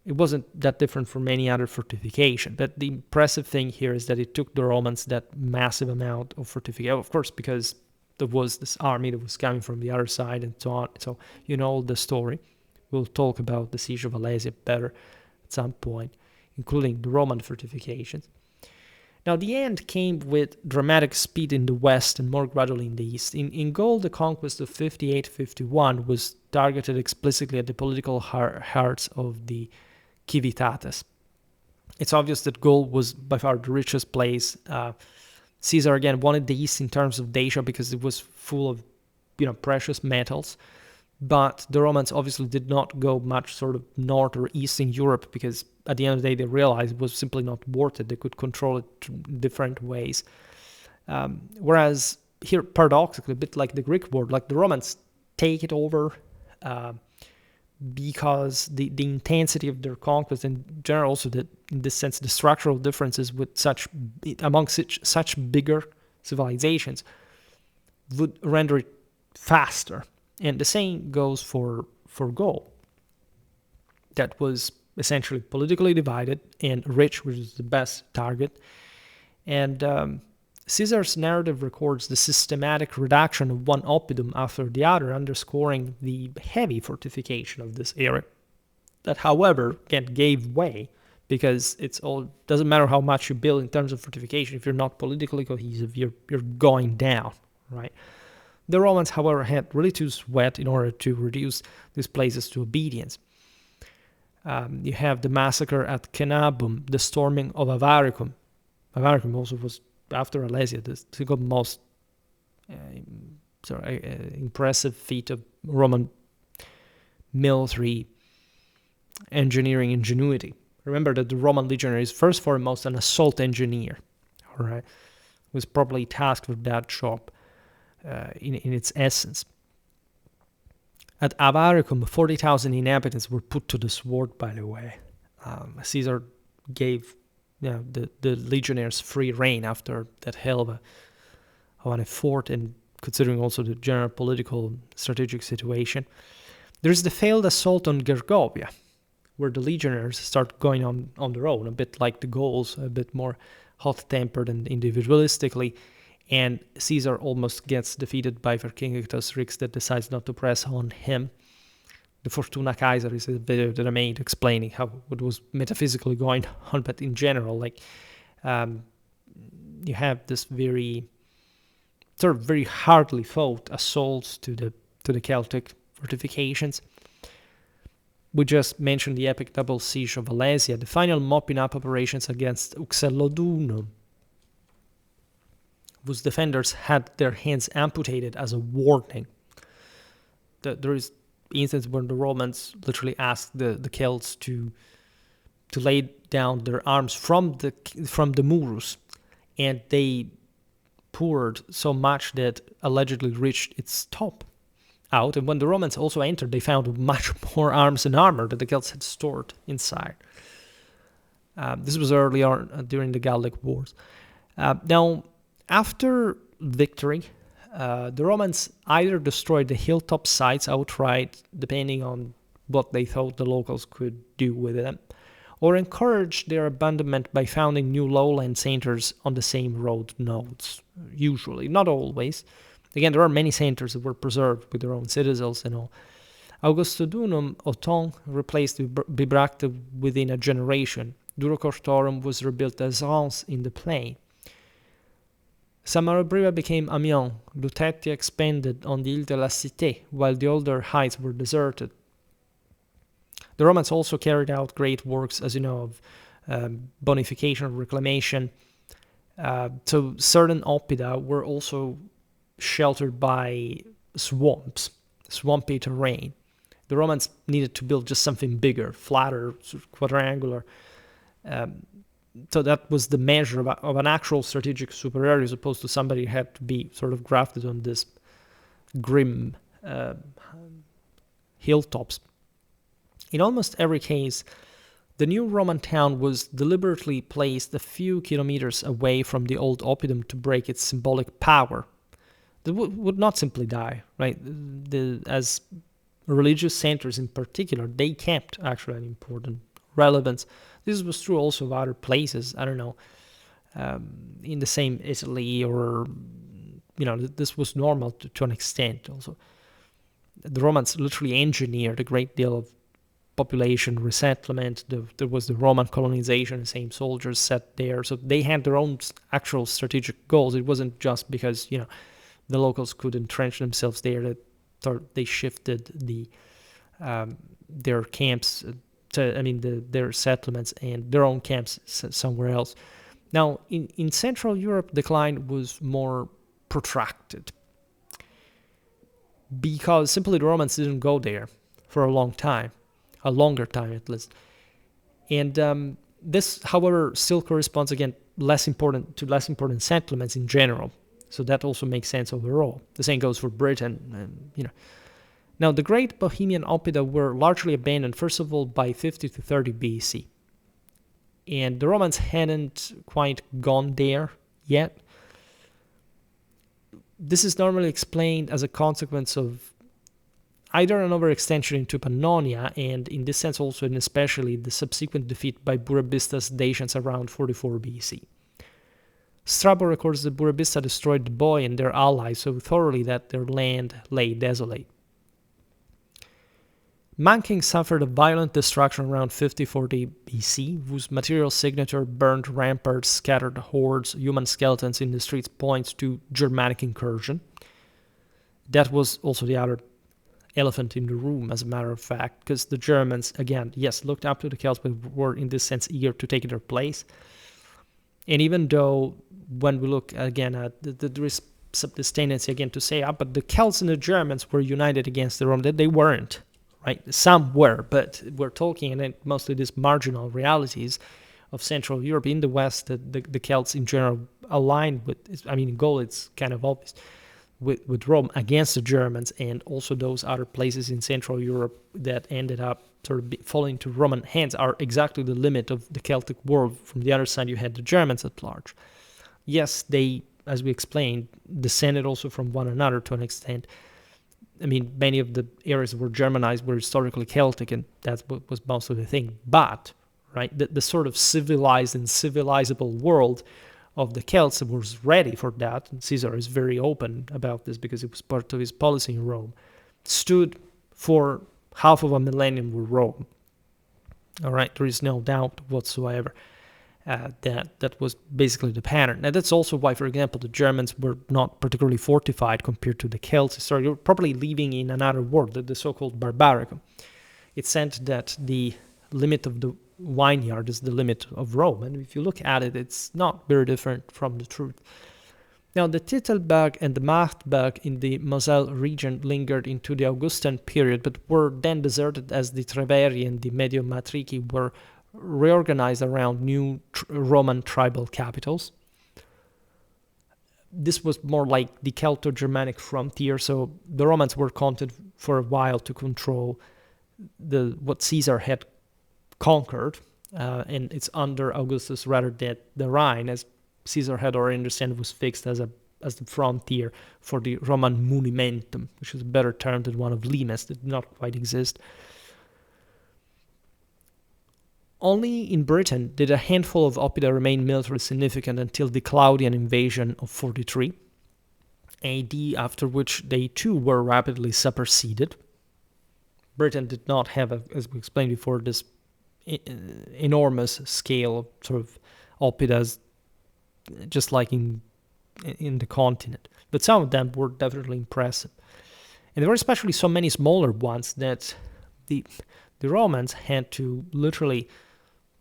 It wasn't that different from any other fortification, but the impressive thing here is that it took the Romans that massive amount of fortification, of course, because there was this army that was coming from the other side and so on. So you know the story. We'll talk about the siege of Alesia better at some point, including the Roman fortifications. Now, the end came with dramatic speed in the west and more gradually in the east. In Gaul, the conquest of 58-51 was targeted explicitly at the political hearts of the civitates. It's obvious that Gaul was by far the richest place. Caesar, again, wanted the east in terms of Dacia because it was full of precious metals. But the Romans obviously did not go much sort of north or east in Europe because at the end of the day they realized it was simply not worth it. They could control it different ways. Whereas here, paradoxically, a bit like the Greek war, like the Romans take it over because the intensity of their conquest, and in general also in this sense the structural differences amongst such bigger civilizations would render it faster. And the same goes for Gaul. That was essentially politically divided and rich, which is the best target. And Caesar's narrative records the systematic reduction of one oppidum after the other, underscoring the heavy fortification of this area. That, however, again gave way because doesn't matter how much you build in terms of fortification. If you're not politically cohesive, you're going down, right? The Romans, however, had really to sweat in order to reduce these places to obedience. You have the massacre at Cenabum, the storming of Avaricum. Avaricum also was, after Alesia, the single most impressive feat of Roman military engineering ingenuity. Remember that the Roman legionary is first and foremost an assault engineer, all right, was probably tasked with that job. In its essence. At Avaricum, 40,000 inhabitants were put to the sword, by the way. Caesar gave the legionnaires free rein after that hell of an effort, and considering also the general political strategic situation. There's the failed assault on Gergovia, where the legionnaires start going on their own, a bit like the Gauls, a bit more hot-tempered and individualistically. And Caesar almost gets defeated by Vercingetorix Rex that decides not to press on him. The Fortuna Kaiser is a video that I made explaining how what was metaphysically going on, but in general, you have this very hardly fought assaults to the Celtic fortifications. We just mentioned the epic double siege of Alesia, the final mopping up operations against Uxellodunum, whose defenders had their hands amputated as a warning. There is instances when the Romans literally asked the Celts to lay down their arms from the murus, and they poured so much that allegedly reached its top out. And when the Romans also entered, they found much more arms and armor that the Celts had stored inside. This was early on during the Gallic Wars. Now, after victory, the Romans either destroyed the hilltop sites outright, depending on what they thought the locals could do with them, or encouraged their abandonment by founding new lowland centers on the same road nodes, usually, not always. Again, there are many centers that were preserved with their own citadels and all. Augustodunum Othon replaced Bibracte within a generation. Durocortorum was rebuilt as Reims in the plain. Samarobriva became Amiens. Lutetia expanded on the Ile de la Cité, while the older heights were deserted. The Romans also carried out great works, as you know, of bonification, reclamation. So certain Oppida were also sheltered by swamps, swampy terrain. The Romans needed to build just something bigger, flatter, quadrangular. So that was the measure of an actual strategic superiority, as opposed to somebody who had to be sort of grafted on this grim hilltops. In almost every case, the new Roman town was deliberately placed a few kilometers away from the old oppidum to break its symbolic power. They would not simply die, right? As religious centers in particular, they kept actually an important relevance. This was true also of other places, I don't know, in the same Italy, or, this was normal to an extent also. The Romans literally engineered a great deal of population resettlement. There was the Roman colonization, the same soldiers set there. So they had their own actual strategic goals. It wasn't just because, the locals could entrench themselves there that they shifted their camps their settlements and their own camps somewhere else. Now, in Central Europe, decline was more protracted because simply the Romans didn't go there for a longer time at least. And this, however, still corresponds again less important settlements in general. So that also makes sense overall. The same goes for Britain. Now, the great Bohemian Oppida were largely abandoned, first of all, by 50 to 30 BC. And the Romans hadn't quite gone there yet. This is normally explained as a consequence of either an overextension into Pannonia, and in this sense also and especially the subsequent defeat by Burebista's Dacians around 44 BC. Strabo records that Burebista destroyed the Boii and their allies so thoroughly that their land lay desolate. Manking suffered a violent destruction around 50-40 BC, whose material signature, burned ramparts, scattered hordes, human skeletons in the streets points to Germanic incursion. That was also the other elephant in the room, as a matter of fact, because the Germans, again, yes, looked up to the Celts, but were in this sense eager to take their place. And even though, when we look again at there is this tendency again to say, but the Celts and the Germans were united against the Romans, they weren't. Right, some were, but we're talking, and mostly these marginal realities of Central Europe. In the West, the Celts in general aligned with, in Gaul it's kind of obvious, with Rome against the Germans, and also those other places in Central Europe that ended up sort of falling into Roman hands are exactly the limit of the Celtic world. From the other side, you had the Germans at large. Yes, they, as we explained, descended also from one another to an extent. Many of the areas that were Germanized were historically Celtic, and that's what was most of the thing. But, right, the sort of civilized and civilizable world of the Celts was ready for that. And Caesar is very open about this because it was part of his policy in Rome. Stood for half of a millennium with Rome. All right, there is no doubt whatsoever. That was basically the pattern. Now, that's also why, for example, the Germans were not particularly fortified compared to the Celts. So you're probably living in another world, the so-called Barbaricum. It's said that the limit of the vineyard is the limit of Rome. And if you look at it, it's not very different from the truth. Now, the Titelberg and the Machtberg in the Moselle region lingered into the Augustan period, but were then deserted as the Treveri and the Mediomatrici were reorganized around new Roman tribal capitals. This was more like the Celto-Germanic frontier, so the Romans were content for a while to control what Caesar had conquered, and it's under Augustus rather than the Rhine, as Caesar had already understood was fixed as the frontier for the Roman munimentum, which is a better term than one of limes that did not quite exist. Only in Britain did a handful of Oppida remain militarily significant until the Claudian invasion of 43 AD, after which they too were rapidly superseded. Britain did not have, as we explained before, this enormous scale of sort of Oppidas, just like in the continent. But some of them were definitely impressive. And there were especially so many smaller ones that the Romans had to literally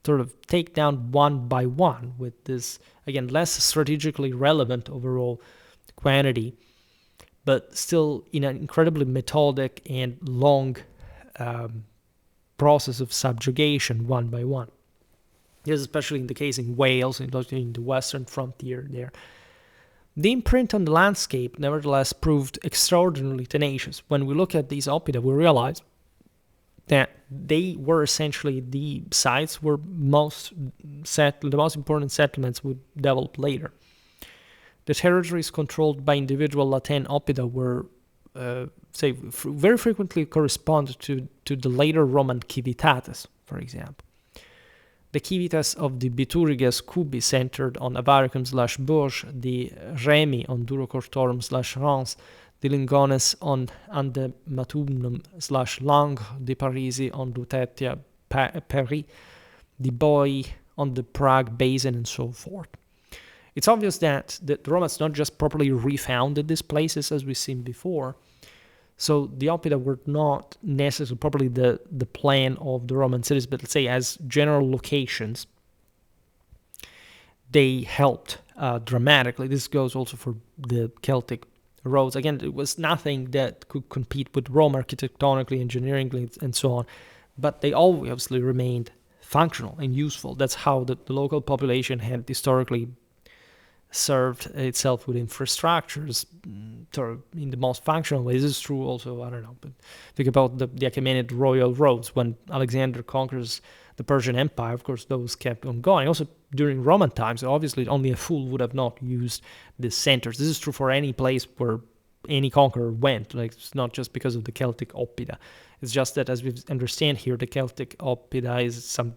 sort of take down one by one with this, again, less strategically relevant overall quantity, but still in an incredibly methodic and long process of subjugation one by one. This is especially in the case in Wales, in the western frontier there. The imprint on the landscape, nevertheless, proved extraordinarily tenacious. When we look at these Oppida, we realize that they were essentially the sites where the most important settlements would develop later. The territories controlled by individual Latin Oppida were, very frequently correspond to the later Roman civitates, for example. The civitas of the Bituriges Cubi centered on Avaricum/Bourges, the Remi on Durocortorum/Reims, di Lingones on Ande Matumnum / Langue di Parisi on Lutetia Peri, di Boi on the Prague Basin, and so forth. It's obvious that the Romans not just properly refounded these places as we've seen before, so the Oppida were not necessarily properly the plan of the Roman cities, but let's say as general locations, they helped dramatically. This goes also for the Celtic roads. Again, it was nothing that could compete with Rome architectonically, engineeringly, and so on, but they obviously remained functional and useful. That's how the local population had historically served itself with infrastructures in the most functional ways. This is true also, I don't know, but think about the Achaemenid royal roads. When Alexander conquers the Persian Empire, of course, those kept on going. Also, during Roman times, obviously, only a fool would have not used the centers. This is true for any place where any conqueror went. Like, it's not just because of the Celtic Oppida. It's just that, as we understand here, the Celtic Oppida is some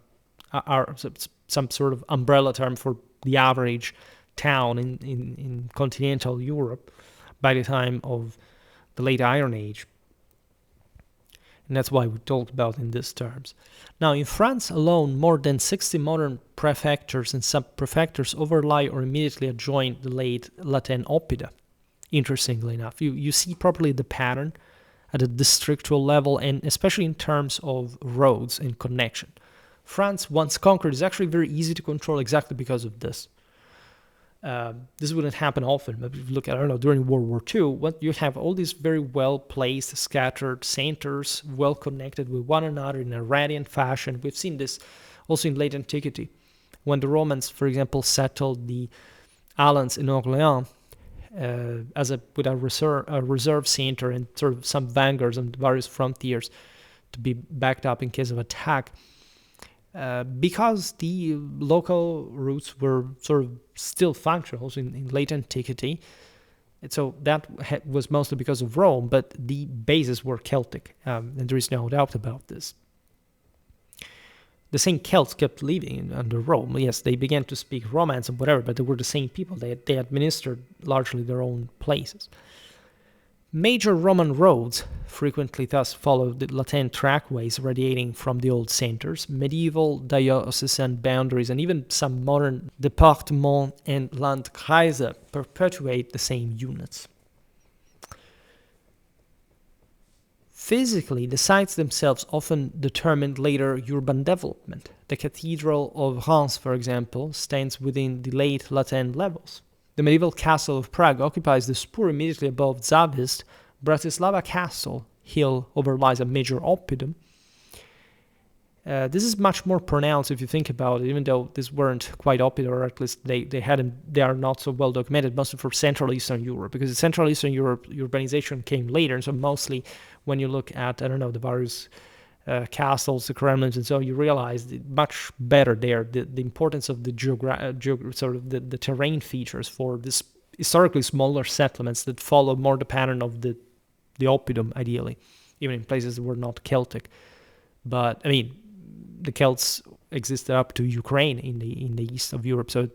sort of umbrella term for the average town in continental Europe by the time of the late Iron Age. And that's why we talked about in these terms. Now, in France alone, more than 60 modern prefectures and sub-prefectures overlie or immediately adjoin the late Latin Oppida. Interestingly enough, you see properly the pattern at a districtual level, and especially in terms of roads and connection. France, once conquered, is actually very easy to control exactly because of this. This wouldn't happen often, but if you look at, I don't know, during World War II, what you have all these very well-placed, scattered centers, well-connected with one another in a radiant fashion. We've seen this also in late antiquity. When the Romans, for example, settled the islands in Orléans with a reserve center and sort of some vanguards on various frontiers to be backed up in case of attack, because the local routes were sort of still functional in late antiquity. And so that was mostly because of Rome, but the bases were Celtic, and there is no doubt about this. The same Celts kept living under Rome. Yes, they began to speak Romance and whatever, but they were the same people. They administered largely their own places. Major Roman roads frequently thus followed the Latin trackways radiating from the old centers. Medieval diocesan boundaries and even some modern départements and Landkreise perpetuate the same units. Physically, the sites themselves often determined later urban development. The Cathedral of Reims, for example, stands within the late Latin levels. The medieval castle of Prague occupies the spur immediately above Zavist. Bratislava Castle hill overlies a major oppidum. This is much more pronounced if you think about it, even though these weren't quite oppida, or at least they are not so well documented, mostly for Central Eastern Europe, because in Central Eastern Europe, urbanization came later, and so mostly when you look at, I don't know, the various castles, the Kremlins, and so you realize much better there the importance of the sort of the terrain features for this historically smaller settlements that follow more the pattern of the oppidum, ideally, even in places that were not Celtic. But I mean, the Celts existed up to Ukraine in the east of Europe, so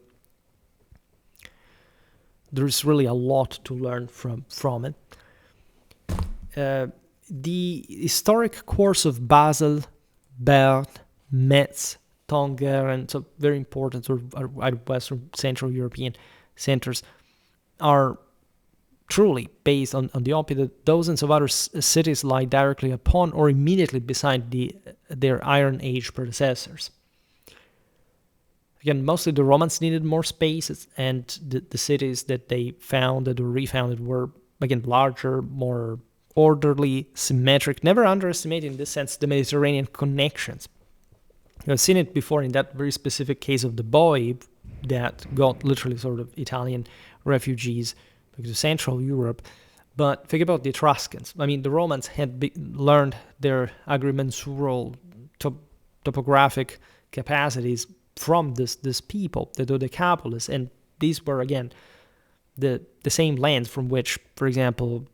there's really a lot to learn from it. The historic course of Basel, Bern, Metz, Tongeren, so very important sort of Western Central European centers, are truly based on the Oppida. Dozens of other cities lie directly upon or immediately beside their Iron Age predecessors. Again, mostly the Romans needed more spaces, and the cities that they founded or refounded were, again, larger, more orderly, symmetric, never underestimate in this sense the Mediterranean connections. I've seen it before in that very specific case of the boy that got literally sort of Italian refugees because of Central Europe. But think about the Etruscans. I mean, the Romans had learned their agrimensural topographic capacities from this people, the Dodecapolis, and these were, again, the same lands from which, for example,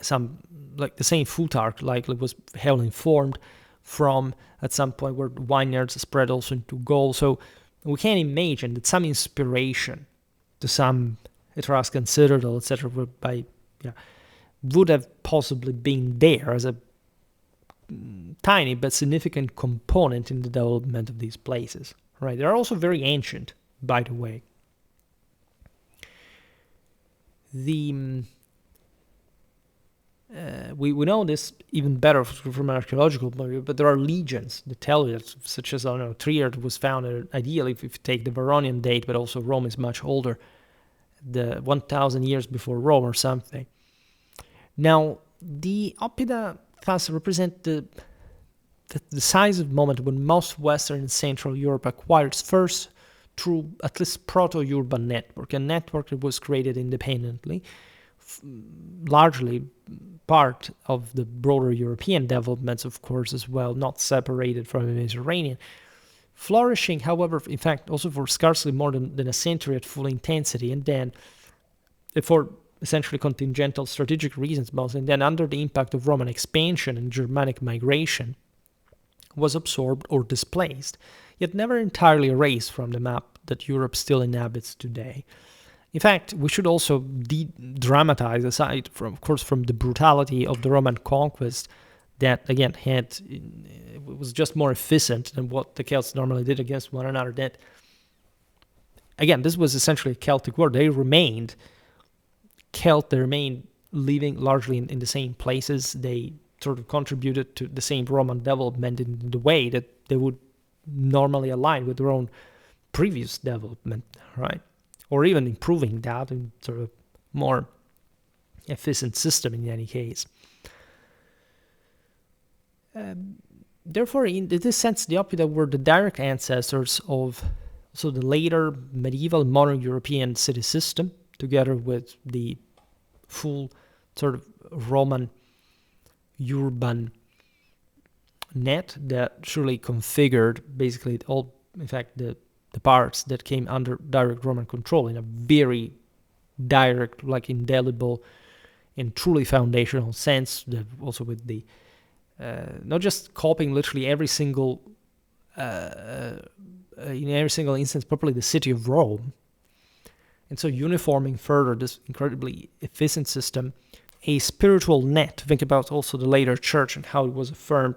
some, like the same Plutarch likely was heavily informed from at some point, where vineyards spread also into Gaul. So we can imagine that some inspiration to some Etruscan citadel, etc., by would have possibly been there as a tiny but significant component in the development of these places, right? They're also very ancient, by the way. We know this even better from an archaeological point of view, but there are legends that tell you that, such as, I don't know, Trier was founded, ideally, if you take the Baronian date, but also Rome is much older, the 1,000 years before Rome or something. Now, the Oppida thus represent the decisive moment when most Western and Central Europe acquired its first true, at least proto-urban network, a network that was created independently, largely part of the broader European developments, of course, as well, not separated from the Mediterranean. Flourishing, however, in fact, also for scarcely more than a century at full intensity, and then for essentially contingental strategic reasons mostly, and then under the impact of Roman expansion and Germanic migration, was absorbed or displaced, yet never entirely erased from the map that Europe still inhabits today. In fact, we should also dramatize, aside from, of course, from the brutality of the Roman conquest that, again, was just more efficient than what the Celts normally did against one another. That, again, this was essentially a Celtic war. They remained Celt, they remained living largely in the same places. They sort of contributed to the same Roman development in the way that they would normally align with their own previous development, right? Or even improving that in sort of more efficient system in any case. Therefore, in this sense, the Oppida were the direct ancestors of the later medieval modern European city system, together with the full sort of Roman urban net that surely configured basically all, in fact, the parts that came under direct Roman control in a very direct, like indelible and truly foundational sense, also with the not just copying literally every single in every single instance properly the city of Rome, and so uniforming further this incredibly efficient system, a spiritual net. Think about also the later church and how it was affirmed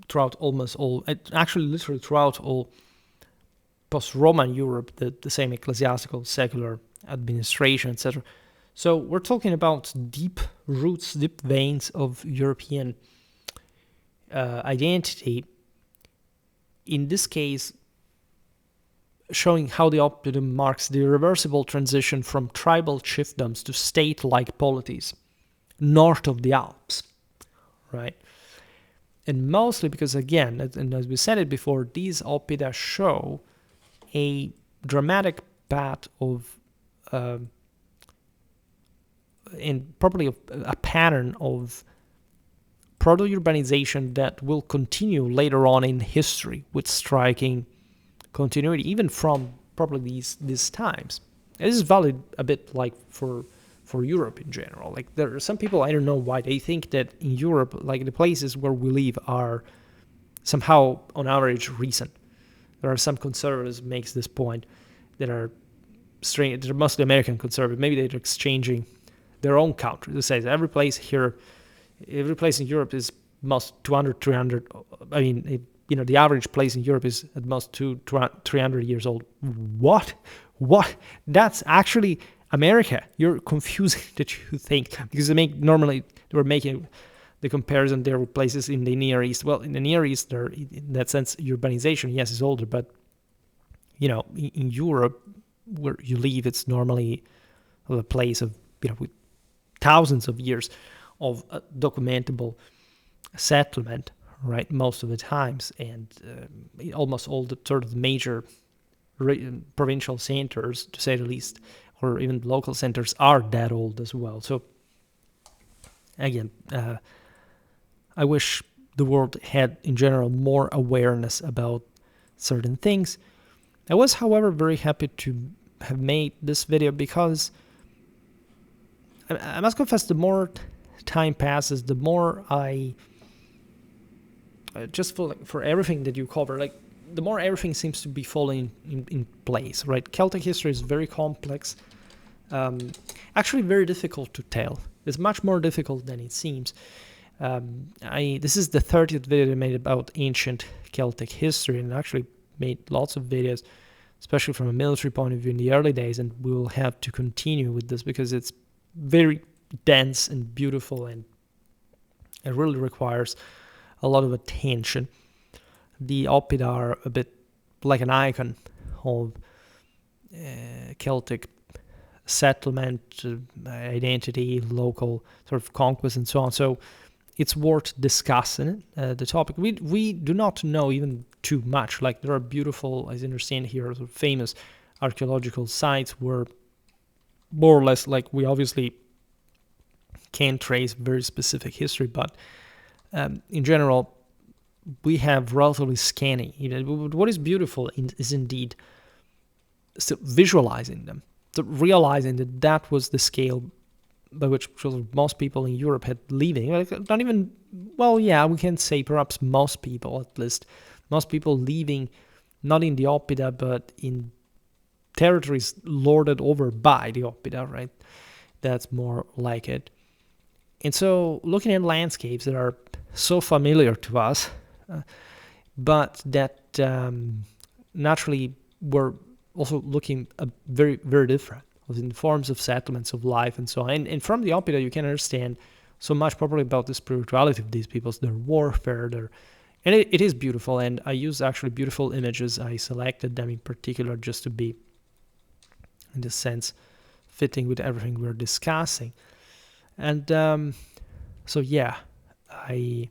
throughout almost all, actually literally throughout all post-Roman Europe, the same ecclesiastical, secular administration, etc. So we're talking about deep roots, deep veins of European identity. In this case, showing how the Oppida marks the irreversible transition from tribal chiefdoms to state-like polities north of the Alps, right? And mostly because, again, and as we said it before, these Oppida show a dramatic path of, and probably a pattern of proto-urbanization that will continue later on in history with striking continuity, even from probably these times. And this is valid a bit like for Europe in general. Like, there are some people, I don't know why, they think that in Europe, like, the places where we live are somehow on average recent. There are some conservatives makes this point that are strange. They're mostly American conservatives. Maybe they're exchanging their own country. It says every place in Europe is most 200, 300. I mean, the average place in Europe is at most 300 years old. What? That's actually America. You're confusing that you think, because they were making the comparison there with places in the Near East. Well, in the Near East, there, in that sense, urbanization, yes, is older, but in Europe, where you live, it's normally a place of with thousands of years of documentable settlement, right? Most of the times, and almost all the sort of major provincial centers, to say the least, or even local centers, are that old as well. So again, I wish the world had, in general, more awareness about certain things. I was, however, very happy to have made this video because I must confess, the more time passes, the more I just for everything that you cover, like, the more everything seems to be falling in place, right? Celtic history is very complex. Actually, very difficult to tell. It's much more difficult than it seems. This is the 30th video I made about ancient Celtic history, and actually made lots of videos, especially from a military point of view in the early days, and we will have to continue with this because it's very dense and beautiful, and it really requires a lot of attention. The Oppida are a bit like an icon of Celtic settlement, identity, local sort of conquest, and so on. So it's worth discussing the topic. We do not know even too much. Like, there are beautiful, as I understand here, sort of famous archaeological sites where more or less, like, we obviously can trace very specific history, but in general, we have relatively scanty. What is beautiful is indeed still visualizing them, so realizing that that was the scale by which most people in Europe had living. Not even, well, yeah, we can say perhaps most people, at least, most people living not in the Oppida, but in territories lorded over by the Oppida, right? That's more like it. And so looking at landscapes that are so familiar to us, but that naturally were also looking very, very different in forms of settlements, of life, and so on. And from the Oppida, you can understand so much probably about the spirituality of these peoples, their warfare, and it is beautiful. And I used actually beautiful images. I selected them in particular just to be, in this sense, fitting with everything we're discussing. And so yeah, I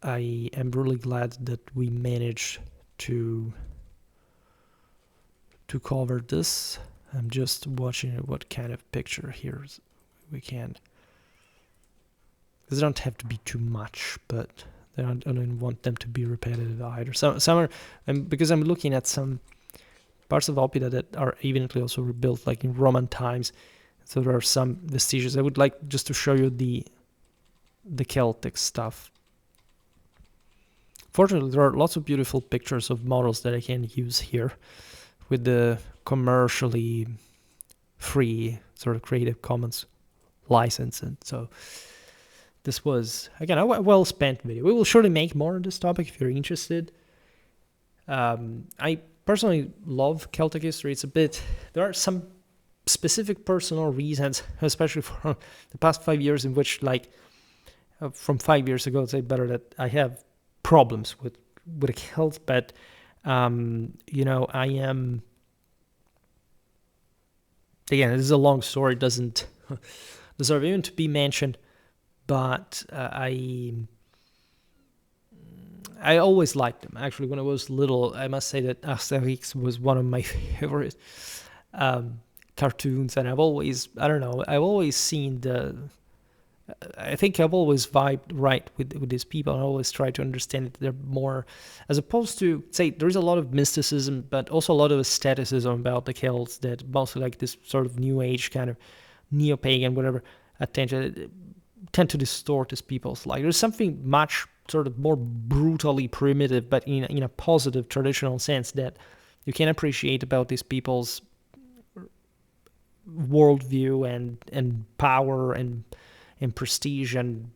am really glad that we managed to cover this. I'm just watching what kind of picture here we can, because they don't have to be too much, but I don't want them to be repetitive either. Some are, and because I'm looking at some parts of Oppida that are evidently also rebuilt like in Roman times, so there are some vestiges. I would like just to show you the Celtic stuff. Fortunately, there are lots of beautiful pictures of models that I can use here with the commercially free sort of Creative Commons license. And so this was, again, a well-spent video. We will surely make more on this topic if you're interested. I personally love Celtic history. It's a bit, there are some specific personal reasons, especially for the past 5 years, in which, like, from 5 years ago, it's better that I have problems with the Celts, but I am, again, this is a long story, doesn't deserve even to be mentioned, but I always liked them. Actually, when I was little, I must say that Asterix was one of my favorite cartoons, and I've always seen I think I've always vibed right with these people. I always try to understand that they're more, as opposed to, say, there is a lot of mysticism, but also a lot of aestheticism about the Celts that mostly like this sort of new age kind of neo-pagan, whatever, attention, tend to distort these people's life. There's something much sort of more brutally primitive, but in a positive, traditional sense, that you can appreciate about these people's worldview and power and prestige and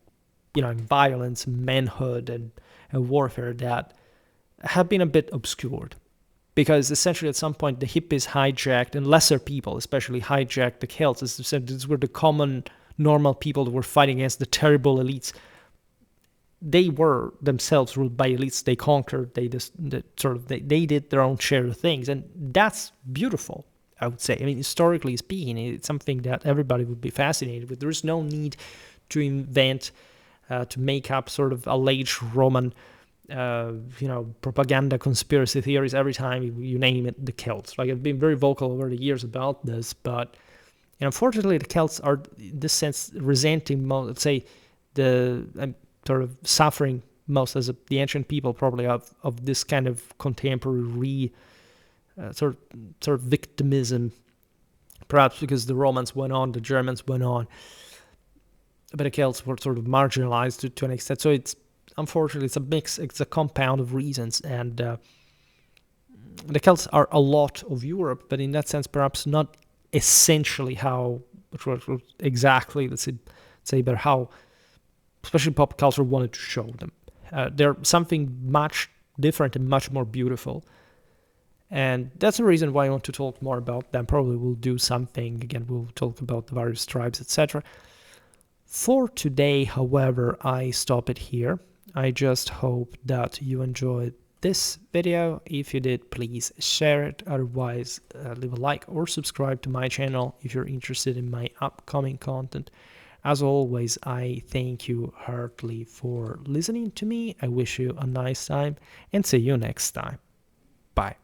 violence, manhood, and warfare that have been a bit obscured, because essentially at some point the hippies hijacked, and lesser people especially hijacked the Celts. These were the common normal people that were fighting against the terrible elites. They were themselves ruled by elites. They conquered. They did their own share of things, and that's beautiful, I would say. I mean, historically speaking, it's something that everybody would be fascinated with. There is no need to invent, to make up sort of alleged Roman, propaganda conspiracy theories every time you name it the Celts. Like, I've been very vocal over the years about this, but unfortunately, the Celts are, in this sense, resenting, let's say, sort of suffering most as the ancient people, probably, of this kind of contemporary sort of victimism, perhaps because the Romans went on, the Germans went on, but the Celts were sort of marginalized to an extent. So unfortunately it's a mix, it's a compound of reasons, and the Celts are a lot of Europe, but in that sense, perhaps not essentially how, exactly, let's say, but how, especially pop culture wanted to show them. They're something much different and much more beautiful. And that's the reason why I want to talk more about them. Probably we'll do something, again, we'll talk about the various tribes, etc. For today, however, I stop it here. I just hope that you enjoyed this video. If you did, please share it. Otherwise, leave a like or subscribe to my channel if you're interested in my upcoming content. As always, I thank you heartily for listening to me. I wish you a nice time and see you next time. Bye.